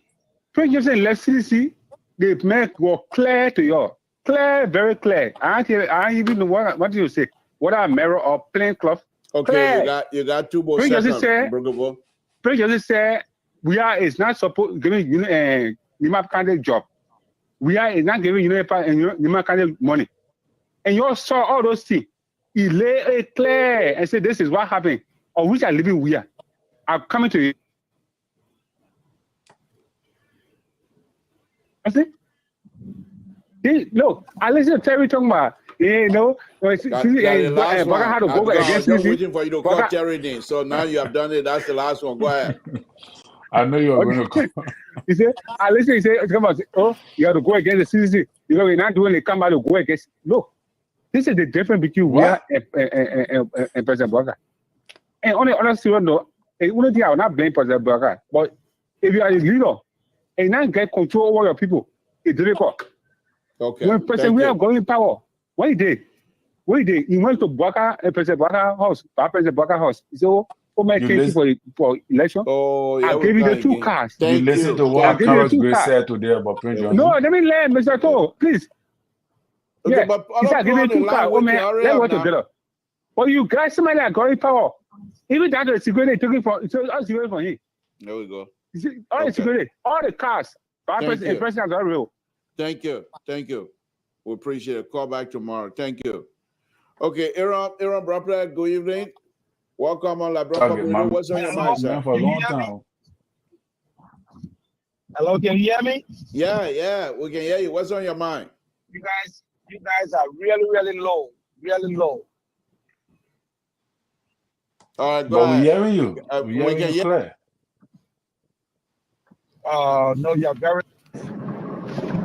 Prince Johnson left CDC. The make were clear to you, clear, very clear. I even know what do you say? What are mirror or plain cloth? Okay, you got 2 more seconds. Prince Johnson said is not supposed giving Nima candidate job. Is not giving Nima candidate money. And you all saw all those things. He lay it clear and said, this is what happened, or which are living we are. I'm coming to you. I see. Look, I listen to Terry talking about, had to go against I'm waiting for you to call Terry in. So now you have done it. That's the last one. Go ahead. I know you're going to call. He said, I listen, he said, oh, you have to go against the CDC. You know, we're not doing the come out to go against. Look, this is the difference between we and President Baka. And on the other serious note, I will not blame President Baka. But if you are a leader and not get control over your people, it's difficult. Okay. When President we are going in power, what he did? He went to Baka and President Baka house, President Baka house. He said, oh my case for election. Oh, yeah, I'll give you the 2 cars. You listen to what Carlos Grace said today about Prince Johnson. No, let me learn, Mr. Toh, please. Okay, yeah, but he said, give me 2 cars. Oh man, let's work together. But you guys, somebody that got in power. Even that the security took it from him. There we go. You see, all the security, all the cars. President are real. Thank you. We appreciate it. Call back tomorrow. Thank you. Okay, Aaron Bropler, good evening. Welcome on Liberian. What's on your mind, sir? For a long time. Hello, can you hear me? Yeah, we can hear you. What's on your mind? You guys are really low. All right, go But ahead. we're hearing you. We We're can hearing you hear. clear. No, you're very.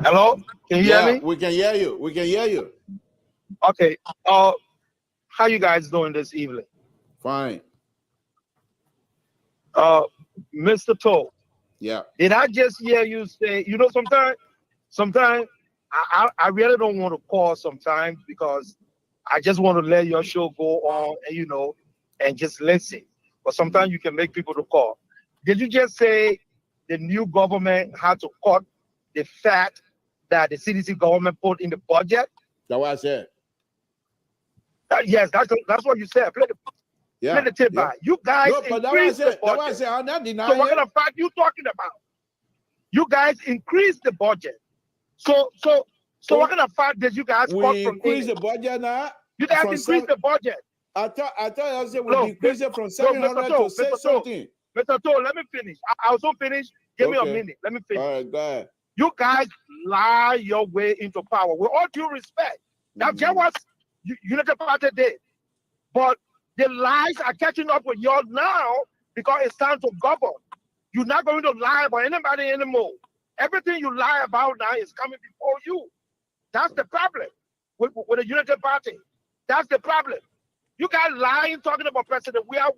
Hello? Can you hear me? We can hear you. We can hear you. Okay. How you guys doing this evening? Fine. Mr. Toe. Yeah. Did I just hear you say, sometimes I really don't want to call sometimes because I just want to let your show go on and and just listen. But sometimes you can make people to call. Did you just say the new government had to cut the fat that the CDC government put in the budget? That's what I said. Yes, that's what you said. Play the tape back. You guys increased the budget. That's what I said. I'm not denying. So what kind of fact you talking about? You guys increased the budget. So what kind of fact did you guys cut from increase the budget now? You guys increased the budget. I thought I said we increased it from 700 to 6 something. Mr. Toe, let me finish. I also finished. Give me a minute. Let me finish. All right, go ahead. You guys lie your way into power. With all due respect. Now, that was United Party did. But the lies are catching up with y'all now because it's time to govern. You're not going to lie about anybody anymore. Everything you lie about now is coming before you. That's the problem with the United Party. That's the problem. You guys lying, talking about President. We are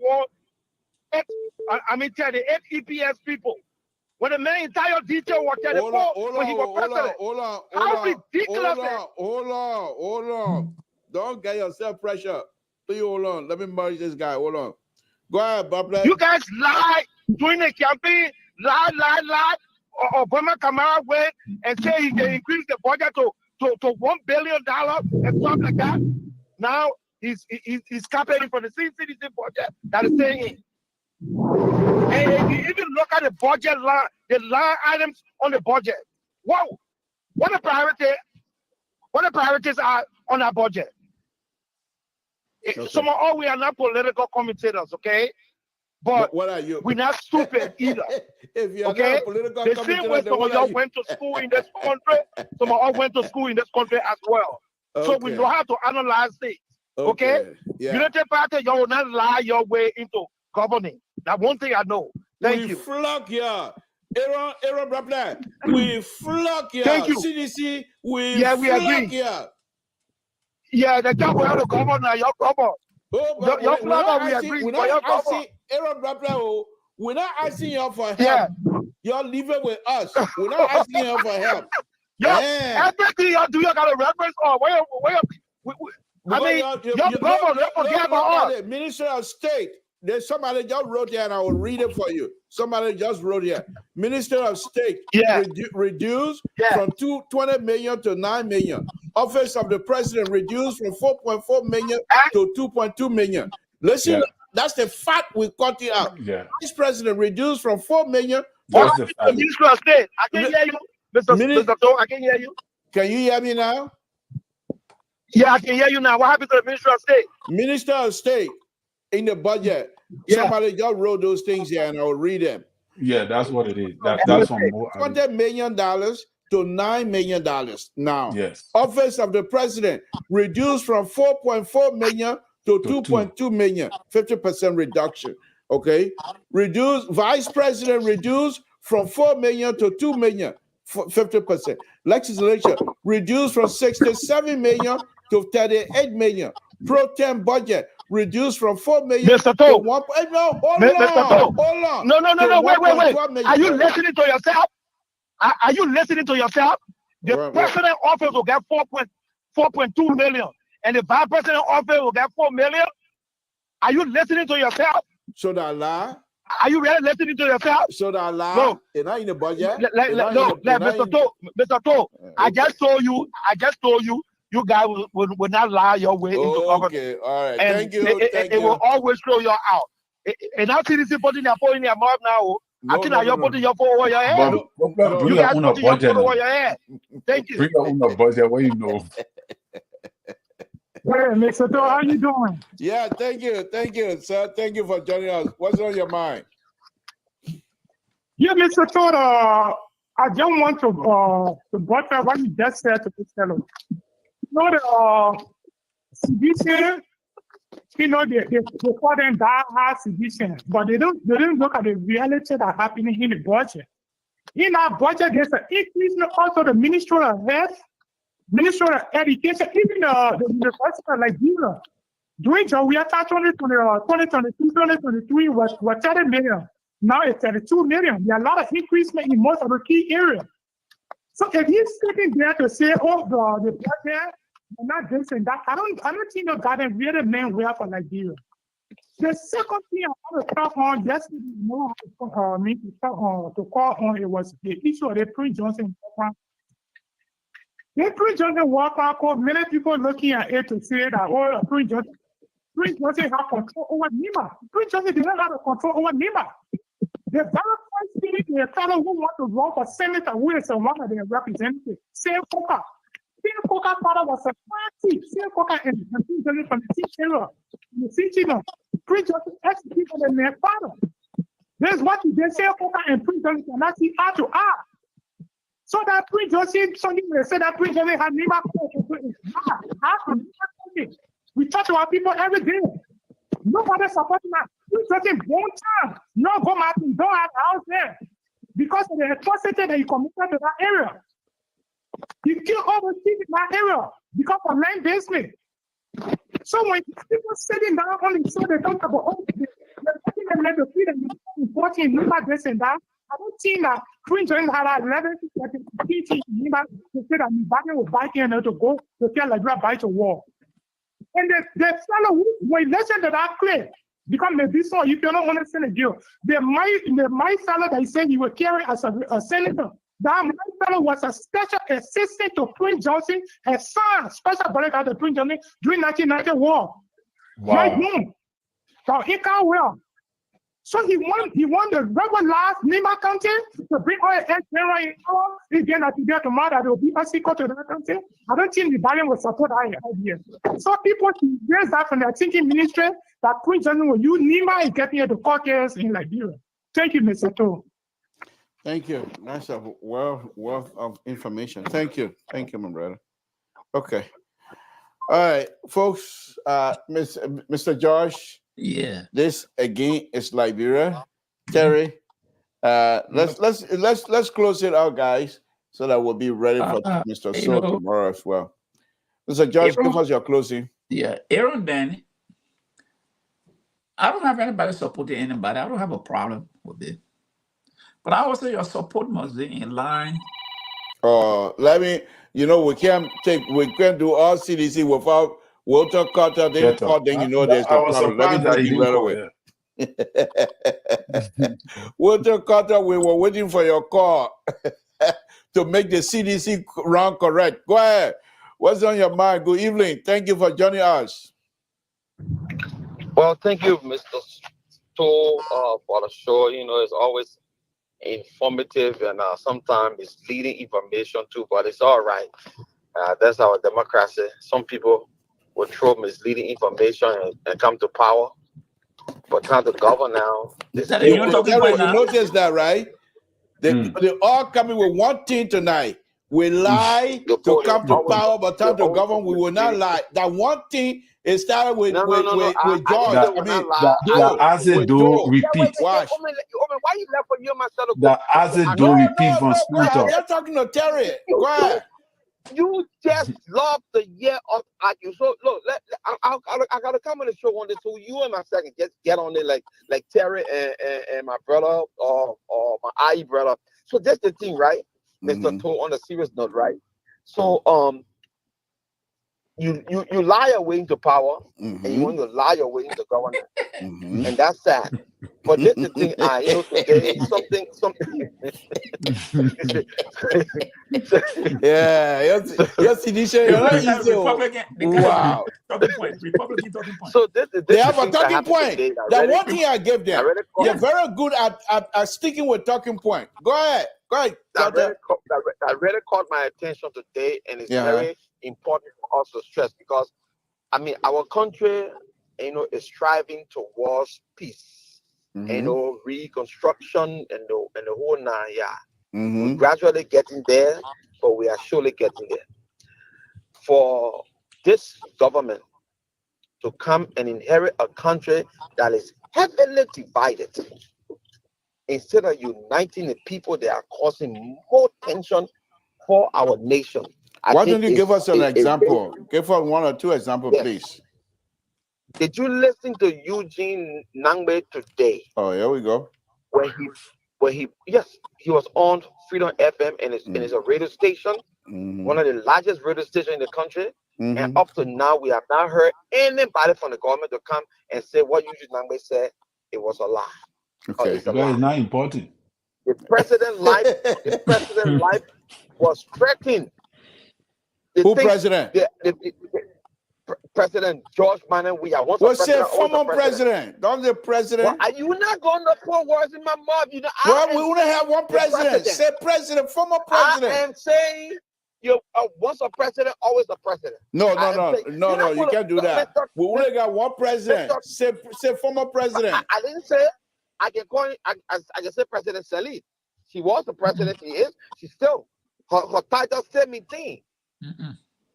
38 EPS people. When the man entire detail was 34 when he was president. How ridiculous is it? Hold on. Don't get yourself pressure. Please hold on. Let me merge this guy. Hold on. Go ahead, Bob. You guys lie during the campaign. Lie. Obama Kamara went and say he can increase the budget to $1 billion and stuff like that. Now he's campaigning for the CDC budget that is saying. And you even look at the budget line, the line items on the budget. Wow, what the priorities are on our budget? Okay. We are not political commentators, okay? But what are you? We're not stupid either. If you're not a political the same way some of y'all went to school in this country, some of us went to school in this country as well. Okay. So we know how to analyze things. Okay? Yeah. United Party, y'all will not lie your way into governing. That one thing I know. Thank you. We flock ya. Aaron Brapler. We flock ya. Thank you. CDC, we agree. Ya. Yeah, the job we have to govern, your government. Your flock, we agree. We're not asking Aaron Brapler, we're not asking you for help. Yeah. You're living with us. We're not asking you for help. Everything y'all do, you got a reference or where your government, forget about us. Minister of State. There's somebody just wrote here, and I will read it for you. Somebody just wrote here. Minister of State reduced from 20 million to 9 million. Office of the President reduced from 4.4 million to 2.2 million. Listen, that's the fact we cut it out. Yeah. Vice President reduced from 4 million. Minister of State, I can hear you. Mr. Toe, I can hear you. Can you hear me now? Yeah, I can hear you now. What happened to the Minister of State? Minister of State. In the budget, somebody just wrote those things here, and I will read them. Yeah, that's what it is. That's from $20 million to $9 million now. Yes. Office of the President reduced from 4.4 million to 2.2 million, 50% reduction. Okay. Vice President reduced from 4 million to 2 million, 50%. Legislature reduced from 67 million to 38 million. Pro tem budget reduced from 4 million Mr. To 1. No, hold on. No, wait. Are you listening to yourself? Are you listening to yourself? The president office will get 4.2 million, and the vice president office will get 4 million. Are you listening to yourself? So that lie? Are you really listening to yourself? So that lie? No. They're not in the budget. Mr. To, I just told you. You guys will not lie your way into government. Okay, all right. And thank you. It will always throw you out. And now CDC putting their phone in their mouth now. I think you're putting your phone over your head. You guys putting your phone over your head. Thank you. Bring your own budget. What you know? Hey, Mr. Toe, how you doing? Yeah, thank you, sir. Thank you for joining us. What's on your mind? Yeah, Mr. Toe, I just want to butcher what you just said to this fellow. Sedition, they call them die-hard sedition, but they don't look at the reality that's happening in the budget. In our budget, there's an increase also the Ministry of Health, Ministry of Education, even the University of Liberia. During we are 2022, 2023 was 30 million. Now it's 32 million. There are a lot of increasement in most of the key areas. So if he's sitting there to say, oh, the budget, not this and that, I don't think the government really meant well for Liberia. The second thing I want to talk on, just to know to call on, it was the issue of the Prince Johnson. The Prince Johnson War Code, many people looking at it to say that, oh, Prince Johnson have control over NEMA. Prince Johnson did not have control over NEMA. The very first thing, the fellow who want to run for senator, who is one of their representatives, Sam Coker. Sam Coker's father was a party. Sam Coker and Prince Johnson from the teacher. The teacher, Prince Johnson executed their father. That's what they say, Coker and Prince Johnson cannot see eye to eye. So that Prince Johnson, somebody will say that Prince Johnson had NEMA control. We talk to our people every day. Nobody supporting that. Prince Johnson one time, no go Martin, don't have a house there. Because of the atrocity that he committed to that area. He killed all the kids in that area because of land basement. So when people sitting down on the show, they talk about, oh, they're taking them like the freedom, important, NEMA this and that. I don't think that Prince Johnson had 11 to say that Liberian will buy him to go to tell Liberia buy to war. And the fellow who, when he listened to that clip, because maybe so, if you don't understand the deal, the my fellow that he said he would carry as a senator, that my fellow was a special assistant to Prince Johnson, a son, special bodyguard to Prince Johnson during 1990 war. Wow. Right home. So he can't well. So he won the regular last NEMA county to bring all the general in power. Again, at the tomorrow that there will be a secret to that county. I don't think the Liberian will support that idea. So people raise that from their thinking ministry that Prince Johnson will use NEMA and getting the caucus in Liberia. Thank you, Mr. To. Thank you. That's a wealth of information. Thank you. Thank you, my brother. Okay. All right, folks. Mr. Josh. Yeah. This again is Liberia. Terry, let's close it out, guys, so that we'll be ready for Mr. So tomorrow as well. Mr. Josh, give us your closing. Yeah, Aaron, then I don't have anybody supporting anybody. I don't have a problem with it. But I also your support must be in line. We can't do all CDC without Walter Carter, then you know there's no problem. Let me take it right away. Walter Carter, we were waiting for your call to make the CDC round correct. Go ahead. What's on your mind? Good evening. Thank you for joining us. Well, thank you, Mr. Stoll, for the show. You know, it's always informative and sometimes it's leading information too, but it's all right. That's our democracy. Some people will throw misleading information and come to power, but trying to govern now. You notice that, right? They all coming with one thing tonight. We lie to come to power, but time to govern, we will not lie. That one thing, it started with George. As it do repeat. Why you left for you myself? That as it do repeat from school talk. You're talking to Terry. Go ahead. You just love the year of argue. So look, I gotta come on the show on this. So you and my second get on it like Terry and my brother or my IE brother. So that's the thing, right? Mr. Toe, on a serious note, right? So you lie your way into power, and you want to lie your way into government, and that's sad. But this is the thing, today something. Yeah, yes, wow. Republican talking point. So they have a talking point. The one thing I give them, they're very good at sticking with talking point. Go ahead. That really caught my attention today, and it's very important for us to stress because, our country, is striving towards peace, reconstruction, and the whole 9 yards. We're gradually getting there, but we are surely getting there. For this government to come and inherit a country that is heavily divided, instead of uniting the people, they are causing more tension for our nation. Why don't you give us an example? Give us 1 or 2 examples, Yes. please. Did you listen to Eugene Nangbe today? Oh, here we go. He was on Freedom FM, and it's a radio station, one of the largest radio stations in the country. And up to now, we have not heard anybody from the government to come and say what Eugene Nangbe said. It was a lie. Okay, it's not important. The president's life was threatened. Who president? President George Manuel Weah. Well, say former president. Don't the president. Well, you not going to put words in my mouth. You know, well, we only have one president. Say president, former president. I am saying you once a president, always a president. No. You can't do that. We only got one president. Say former president. I didn't say. I can call it. I can say President Salih. She was the president. She is. She's still. Her title 17.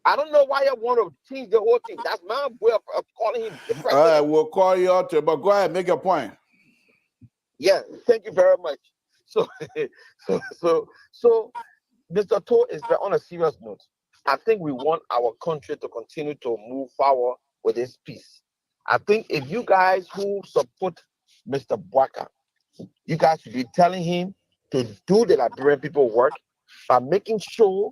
I don't know why you want to change the whole thing. That's my way of calling him the president. All right, we'll call you out, but go ahead, make a point. Yeah, thank you very much. So, Mr. Toh is on a serious note. I think we want our country to continue to move forward with this peace. I think if you guys who support Mr. Bwaka, you guys should be telling him to do the Liberian people work by making sure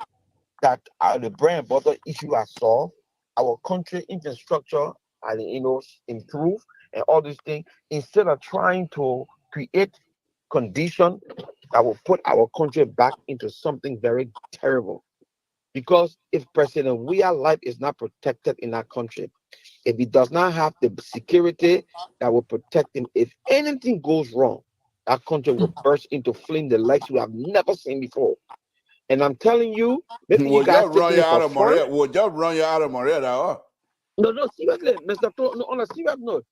that the bread and butter issue are solved, our country infrastructure are improve and all these things, instead of trying to create conditions that will put our country back into something very terrible. Because if President Weah's life is not protected in our country, if he does not have the security that will protect him, if anything goes wrong, our country will burst into flame the likes we have never seen before. And I'm telling you, maybe we'll you guys just run you out of Montreal. We'll just run you out of Montreal. No, seriously, Mr. Toh, on a serious note,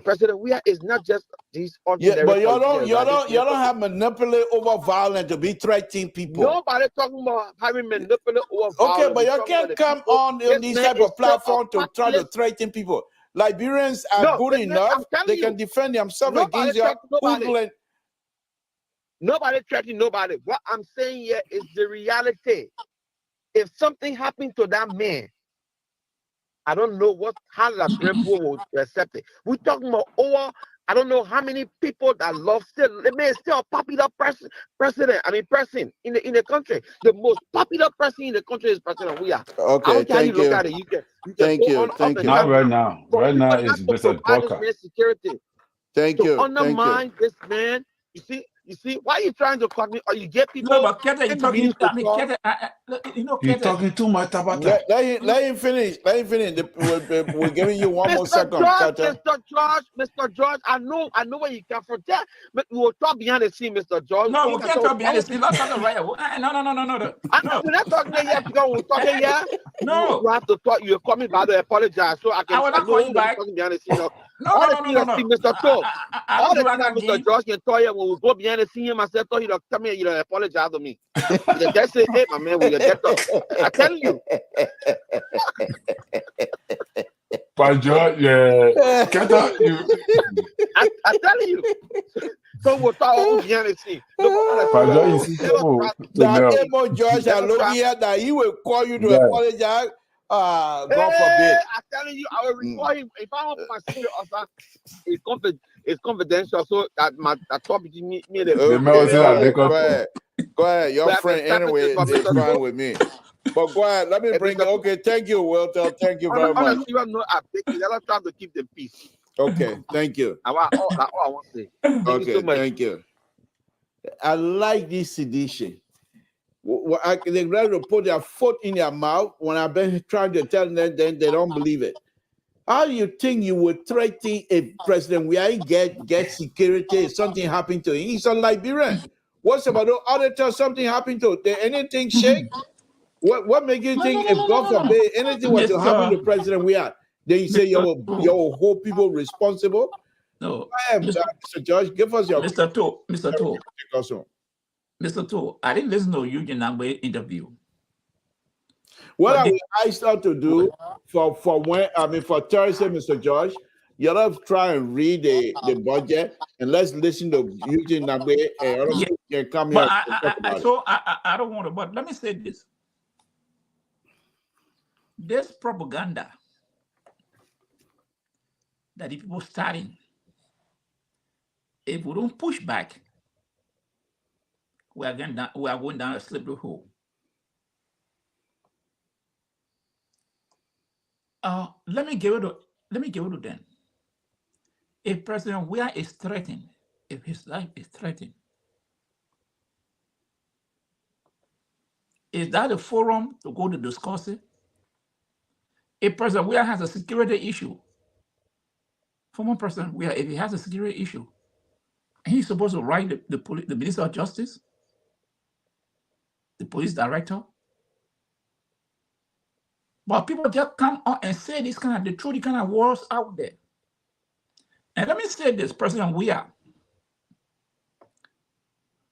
President Weah is not just these ordinary. Yeah, but you don't have monopoly over violence to be threatening people. Nobody talking about having monopoly over violence. Okay, but you can't come on these type of platform to try to threaten people. Liberians are good enough; they can defend themselves against your hoodlum. Nobody threatening nobody. What I'm saying here is the reality. If something happened to that man, I don't know how the people will accept it. We're talking about I don't know how many people that love the man is still a popular person in the country. The most popular person in the country is President Weah. Okay, thank you. Look at it. You can thank you. Not right now. Right now is Mr. Bwaka. Thank you. Undermine this man. You see, why are you trying to cut me? Or you get people? No, but Kete, you're talking too much about that. Let him finish. We're giving you one more second. Mr. George, I know where you come from. But we will talk behind the scene, Mr. George. No, we can't talk behind the scene. Let's talk right. No. We're not talking here because we're talking here. No. You have to talk. You're coming back to apologize. So I will not call you back. Behind the scene. No. Mr. Toh. All the time Mr. George can tell you when we go behind the scene, myself, he don't come here, you don't apologize to me. That's it, hey, my man, we get up. I tell you. But George, yeah. I tell you. So we'll talk behind the scene. George, I look here that he will call you to apologize. God forbid. I'm telling you, I will record him. If I want my secret offer, it's confidential. So that topic me go ahead. Your friend anyway is fine with me. But go ahead. Let me bring it. Okay, thank you, Wilton. Thank you very much. They're trying to keep the peace. Okay, thank you. That's all I want to say. Okay, thank you. I like this sedition. They're ready to put their foot in their mouth when I've been trying to tell them, then they don't believe it. How do you think you would threaten if President Weah get security if something happened to him? He's a Liberian. What's about the auditor? Something happened to him? Did anything shake? What makes you think if God forbid anything was to happen to President Weah, then you say you will hold people responsible? No. Mr. George, give us your Mr. Toh, I didn't listen to Eugene Nangbe interview. What I asked her to do for Thursday, Mr. George, You ought to try and read the budget, and let's listen to Eugene Nagbe and other people can come here and talk about it. I don't want to, but let me say this. This propaganda that the people starting, if we don't push back, we are going down a slippery hole. Let me give it to them. If President Weah is threatened, if his life is threatened, is that a forum to go to discuss it? If President Weah has a security issue, former President Weah, if he has a security issue, he's supposed to write the Minister of Justice, the police director. But people just come out and say this kind of the truth, kind of words out there. And let me say this, President Weah,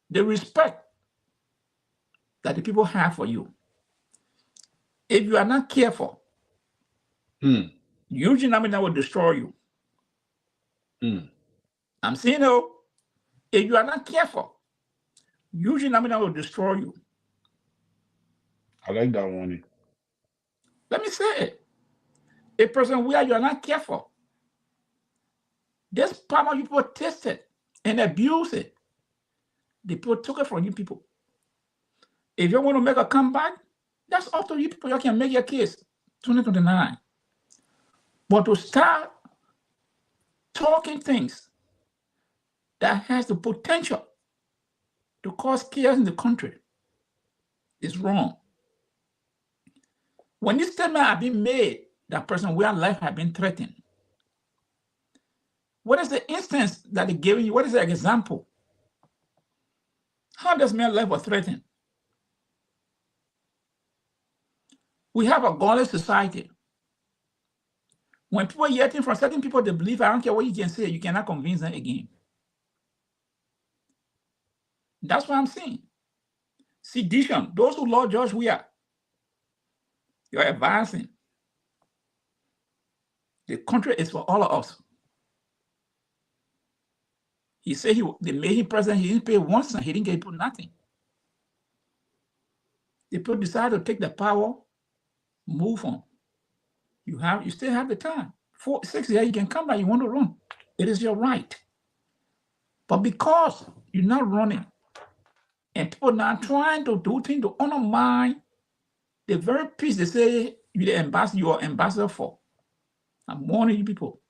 the respect that the people have for you, if you are not careful, Eugene Amina will destroy you. I'm saying, no, if you are not careful, Eugene Amina will destroy you. I like that one. Let me say it. A person where you are not careful, this power you people tested and abused it. The people took it from you people. If you want to make a comeback, that's up to you people. You can make your case 2029. But to start talking things that has the potential to cause chaos in the country is wrong. When this statement has been made, that person where life has been threatened, what is the instance that they're giving you? What is the example? How does man's life was threatened? We have a godless society. When people are hearing from certain people, they believe, I don't care what you can say, you cannot convince them again. That's what I'm saying. Sedition, those who love George Weah, you're advancing. The country is for all of us. He said they made him president, he didn't pay one cent, he didn't get people nothing. The people decided to take the power, move on. You still have the time. 6 years, you can come back, you want to run. It is your right. But because you're not running, and people now trying to do things to undermine the very peace they say you are ambassador for. I'm warning you people.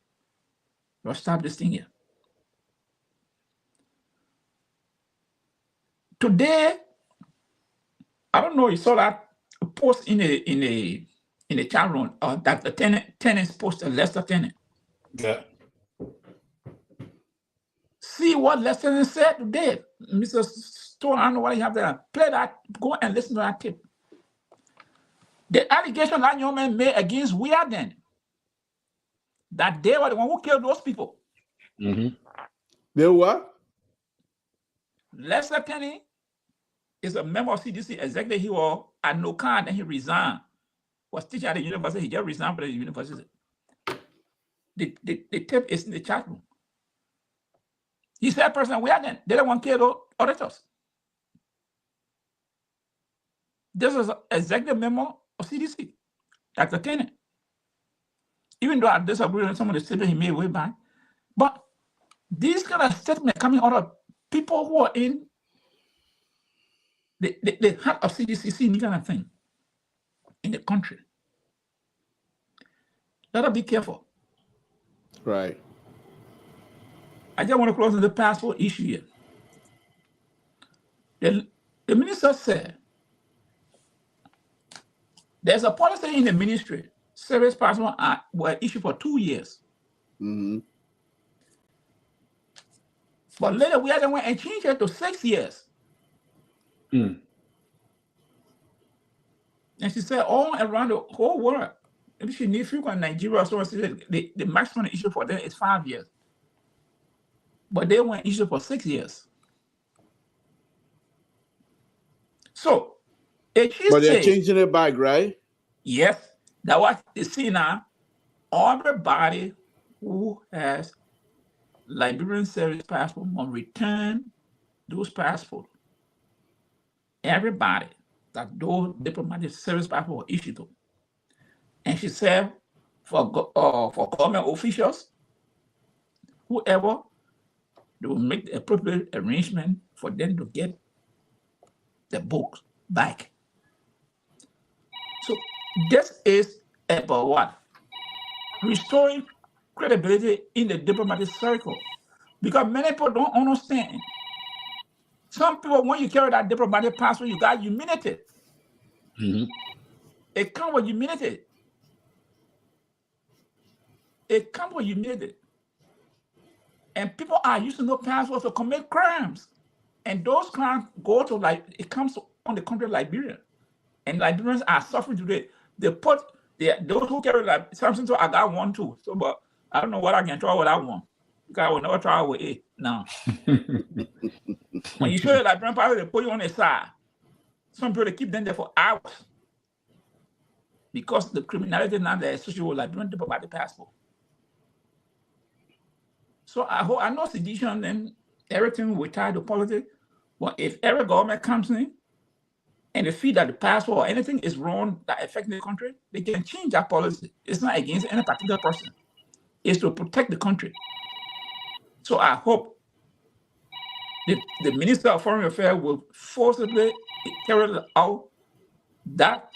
You'll stop this thing here. Today, I don't know, you saw that post in a chat room that the tenants posted, Lester Tenant. Yeah. See what Lester said today. Mr. Stone, I don't know what you have there. Play that, go and listen to that tape. The allegation that young man made against Weah then, that they were the one who killed those people. They what? Lester Kenny is a member of CDC executive. He was at no card and he resigned. Was teaching at the university. He just resigned from the university. The tape is in the chat room. He said, President Weah then, they don't want to kill those auditors. This is an executive member of CDC, Dr. Kenny. Even though I disagree with some of the statements he made way back, but these kind of statements coming out of people who are in the heart of CDC, this kind of thing in the country. Let us be careful. Right. I just want to close on the passport issue here. The minister said there's a policy in the ministry, service passport were issued for 2 years. But later we had to went and changed it to 6 years. And she said all around the whole world, if she needs frequent Nigeria, so the maximum issue for them is 5 years. But they went issued for 6 years. So, but they're changing it back, right? Yes, that's what they see now. Everybody who has Liberian service passport must return those passports. Everybody that those diplomatic service passport were issued to. And she said for government officials, whoever, they will make the appropriate arrangement for them to get the books back. So this is about what? Restoring credibility in the diplomatic circle. Because many people don't understand. Some people, when you carry that diplomatic passport, you got humility. It comes with humility. It comes with humility. And people are using those passports to commit crimes. And those crimes go to, like, it comes on the country of Liberia. And Liberians are suffering today. They put those who carry like Samson, so I got one too. So, but I don't know what I can try with that one. Because I will never try with it. No. When you show your Liberian passport, they put you on the side. Some people, they keep them there for hours. Because the criminality now they're associated with Liberian diplomatic passport. So I know sedition and everything will tie to politics. But if every government comes in and they feel that the passport or anything is wrong that affects the country, they can change that policy. It's not against any particular person. It's to protect the country. So I hope the Minister of Foreign Affairs will forcibly carry out that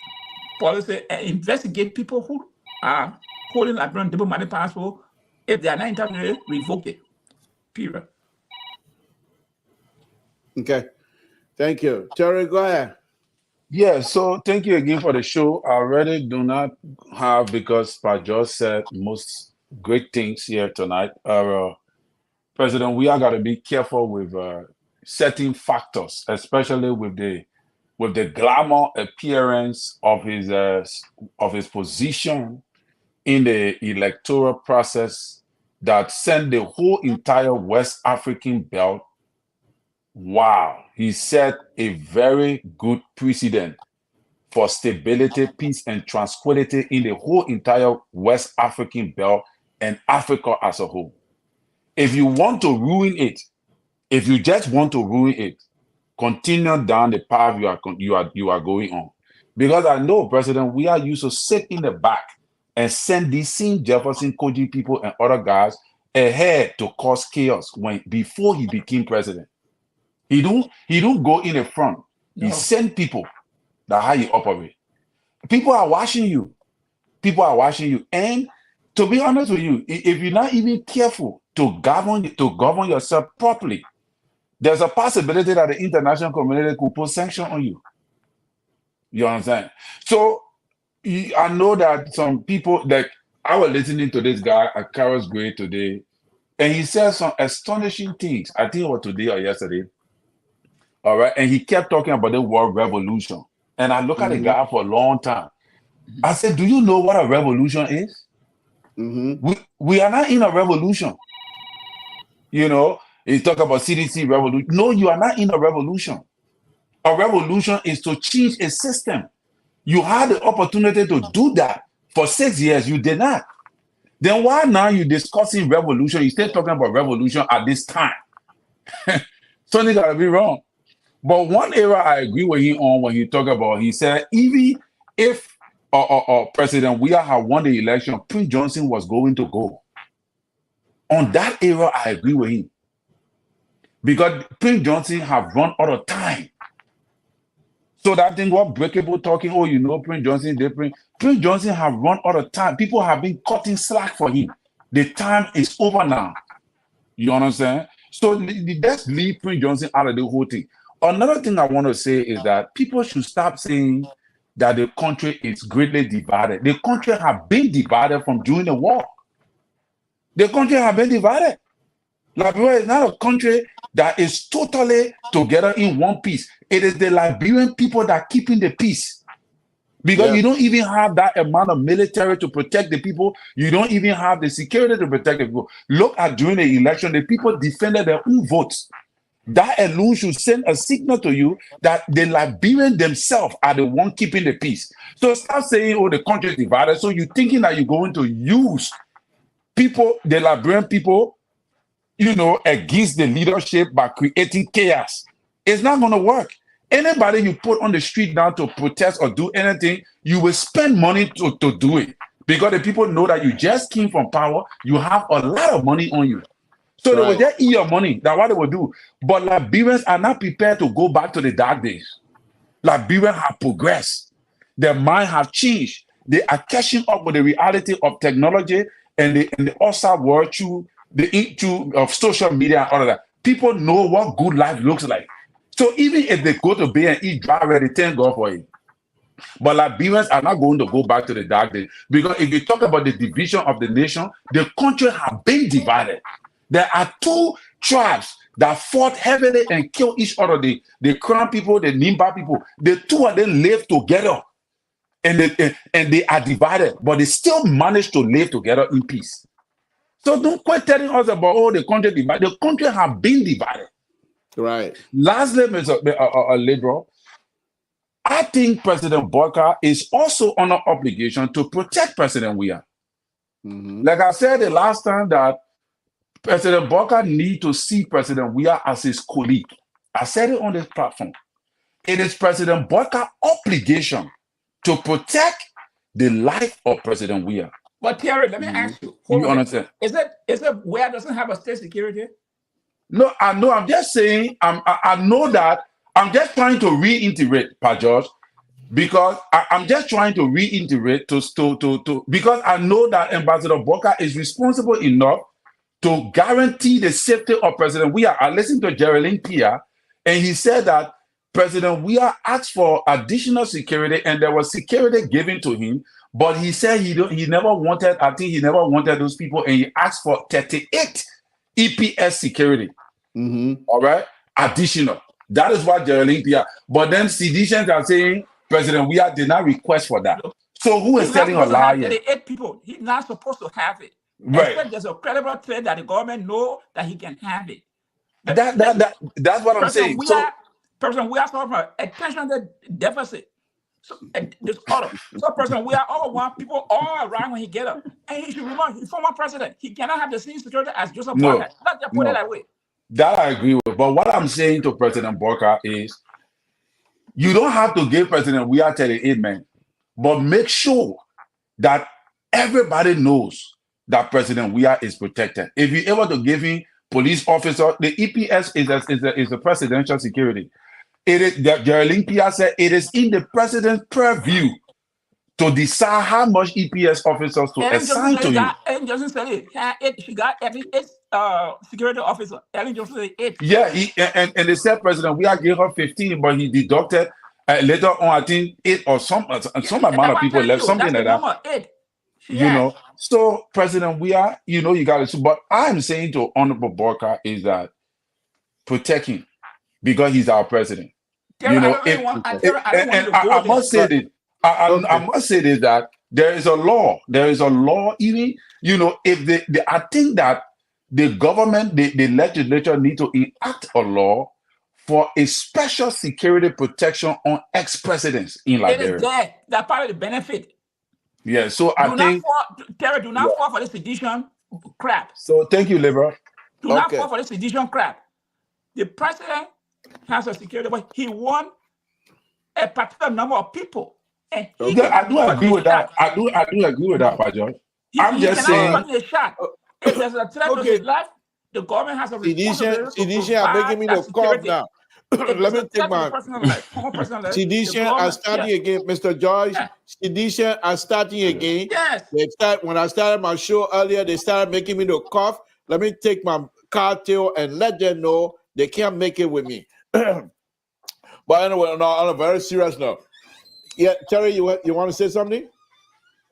policy and investigate people who are holding Liberian diplomatic passport. If they are not entitled, revoke it. Period. Okay. Thank you. Terry, go ahead. Yeah, so thank you again for the show. I really do not have, because Pajot said most great things here tonight. President, we are going to be careful with certain factors, especially with the glamour appearance of his position in the electoral process that sent the whole entire West African belt. Wow, he set a very good precedent for stability, peace, and tranquility in the whole entire West African belt and Africa as a whole. If you want to ruin it, if you just want to ruin it, continue down the path you are going on. Because I know, President, we are used to sit in the back and send these same Jefferson Koji people and other guys ahead to cause chaos before he became president. He don't go in the front. No. He send people. That's how he operate. People are watching you. People are watching you. And to be honest with you, if you're not even careful to govern yourself properly, there's a possibility that the international community could put sanctions on you. You understand? So I know that some people, like, I was listening to this guy at Carol's Grade today, and he said some astonishing things. I think it was today or yesterday. All right. And he kept talking about the world revolution. And I looked at the guy for a long time. I said, do you know what a revolution is? We are not in a revolution. You know, he talk about CDC revolution. No, you are not in a revolution. A revolution is to change a system. You had the opportunity to do that for 6 years. You did not. Then why now you discussing revolution? You still talking about revolution at this time? Something gotta be wrong. But one area I agree with him on when he talk about, he said, even if President Weah had won the election, Prince Johnson was going to go. On that area, I agree with him. Because Prince Johnson have run out of time. So that thing what breakable talking, oh, you know, Prince Johnson, Prince Johnson have run out of time. People have been cutting slack for him. The time is over now. You understand? So let's leave Prince Johnson out of the whole thing. Another thing I want to say is that people should stop saying that the country is greatly divided. The country has been divided from during the war. The country has been divided. Liberia is not a country that is totally together in one piece. It is the Liberian people that are keeping the peace. Because you don't even have that amount of military to protect the people. You don't even have the security to protect the people. Look at during the election, the people defended their own votes. That alone should send a signal to you that the Liberians themselves are the one keeping the peace. So stop saying, oh, the country is divided. So you're thinking that you're going to use people, the Liberian people, against the leadership by creating chaos. It's not going to work. Anybody you put on the street now to protest or do anything, you will spend money to do it. Because the people know that you just came from power, you have a lot of money on you. So they will just eat your money. That's what they will do. But Liberians are not prepared to go back to the dark days. Liberians have progressed. Their mind have changed. They are catching up with the reality of technology and the outside world through of social media and all of that. People know what good life looks like. So even if they go to bed and eat dry bread, they thank God for it. But Liberians are not going to go back to the dark days. Because if you talk about the division of the nation, the country has been divided. There are two tribes that fought heavily and killed each other. The Crown people, the Nimba people, the two of them live together. And they are divided, but they still manage to live together in peace. So don't quit telling us about, the country divided. The country has been divided. Right. Lastly, Mr. Liberal, I think President Boyka is also under obligation to protect President Weah. Mm-hmm. Like I said the last time, that President Boyka needs to see President Weah as his colleague. I said it on this platform. It is President Boyka's obligation to protect the life of President Weah. But Terry, let me ask you. You understand? Is it Weah doesn't have a state security? No, I know. I'm just saying. I know that. I'm just trying to reiterate, Pa George, because I'm just trying to reiterate to because I know that Ambassador Boyka is responsible enough to guarantee the safety of President Weah. I listened to Geraldine Pia, and he said that President Weah asked for additional security, and there was security given to him. But he said he never wanted. I think he never wanted those people, and he asked for 38 EPS security. Mm-hmm. All right, additional. That is what Geraldine Pia. But then seditionists are saying President Weah did not request for that. So who is telling a lie here? 38 people. He's not supposed to have it. Right. Except there's a credible threat that the government know that he can have it. That's what I'm saying. President Weah suffered from attention deficit. So disorder. So President Weah all want people all around when he get up. And he should remember, he's former president. He cannot have the same security as Joseph Boyka. Not just put it that way. That I agree with. But what I'm saying to President Boyka is, you don't have to give President Weah 38 men, but make sure that everybody knows that President Weah is protected. If you're able to give him police officer, the EPS is a presidential security. It is, Geraldine Pia said, it is in the president's purview to decide how much EPS officers to assign to you. Ellen Johnson said it. She got at least 8 security officers. Ellen Johnson said 8. Yeah, and they said President Weah gave her 15, but he deducted later on, I think 8 or some amount of people left, something like that. 8. You know, so President Weah, you got to. But I'm saying to Honorable Boyka is that protect him because he's our president. I must say this. I must say this, that there is a law. There is a law. Even if I think that the government, the legislature, need to enact a law for a special security protection on ex-presidents in Liberia. It is there. That's part of the benefit. Yeah. So I think Terry, do not fall for the sedition crap. So thank you, Liberal. Do not fall for the sedition crap. The president has a security, but he won a particular number of people. And I do agree with that. I do agree with that, Pa George. I'm just saying. If there's a threat to his life, the government has a responsibility. Sedition are making me to cough now. Let me take my sedition are starting again, Mr. George. Sedition are starting again. Yes. When I started my show earlier, they started making me to cough. Let me take my cartel and let them know they can't make it with me. But anyway, no, on a very serious note. Yeah, Terry, you want to say something?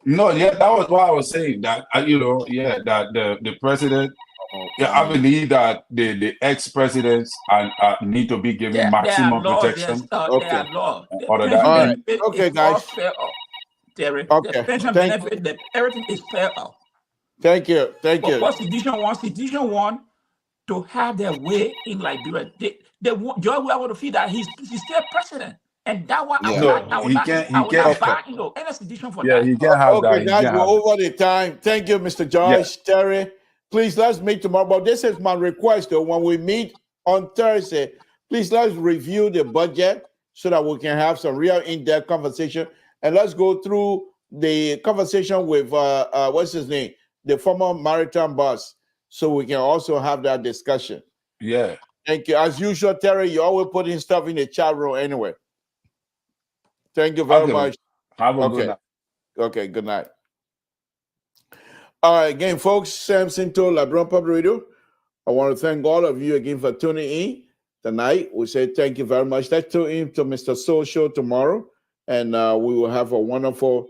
No, yeah, that was what I was saying. That that the president. Yeah, I believe that the ex-presidents need to be given maximum protection. Okay, guys. Terry, the pension benefit, everything is fair. Thank you. What Sedition want to have their way in Liberia. They want George Weah to feel that he's still president. And that one, I Yeah. will No, not, I will he not, can't. I He will not can't. buy, any sedition for Yeah, that. he can't have that. Okay, He guys, can't we're have that. over the time. Thank you, Mr. Joyce, Terry. Please, let's meet tomorrow. But this is my request, though. When we meet on Thursday, please let's review the budget so that we can have some real in-depth conversation. And let's go through the conversation with, what's his name? The former maritime boss, so we can also have that discussion. Yeah. Thank you. As usual, Terry, you always putting stuff in the chat room anyway. Thank you very Okay, much. have a good Okay. night. Okay, good night. All right, again, folks, Samson to Liberian Public Radio. I want to thank all of you again for tuning in tonight. We say thank you very much. Let's tune in to Mr. Soul Show tomorrow, and we will have a wonderful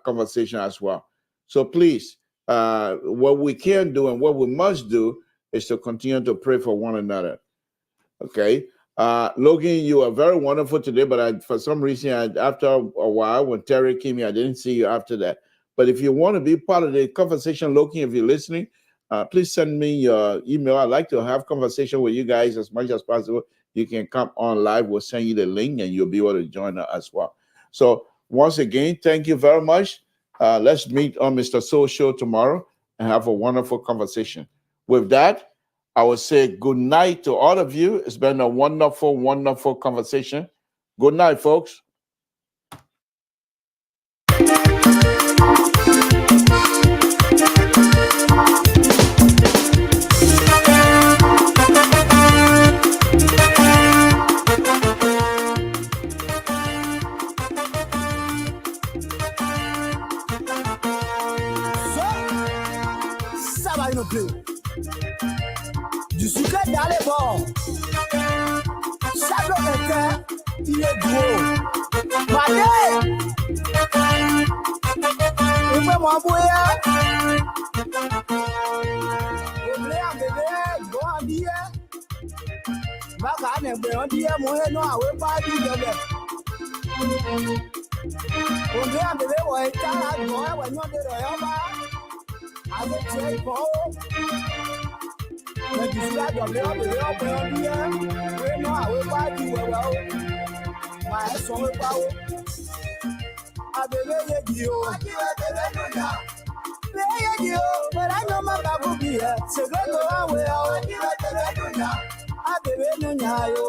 conversation as well. So please, what we can do and what we must do is to continue to pray for one another. Okay? Logan, you are very wonderful today, but for some reason, after a while, when Terry came here, I didn't see you after that. But if you want to be part of the conversation, Logan, if you're listening, please send me your email. I'd like to have conversation with you guys as much as possible. You can come on live. We'll send you the link, and you'll be able to join us as well. So once again, thank you very much. Let's meet on Mr. Soul Show tomorrow and have a wonderful conversation. With that, I will say good night to all of you. It's been a wonderful, wonderful conversation. Good night, folks. Ça va une peu. Du sucre dans les bords. Chaque état, il est gros. Mané! On peut m'envoyer. On voulait un bébé, bon en dire. Va quand même, on dit, moi, non, on ne pas dire de on voulait un bébé, on est à la joie, on est de l'homme. Avec ses beaux. Mais du coup, là, on est bien. Oui, non, on va pas dire, ouais, son repas. A bébé, il dit, oh, bébé, but I know my babu be here. So go away, a bébé, no nyayo.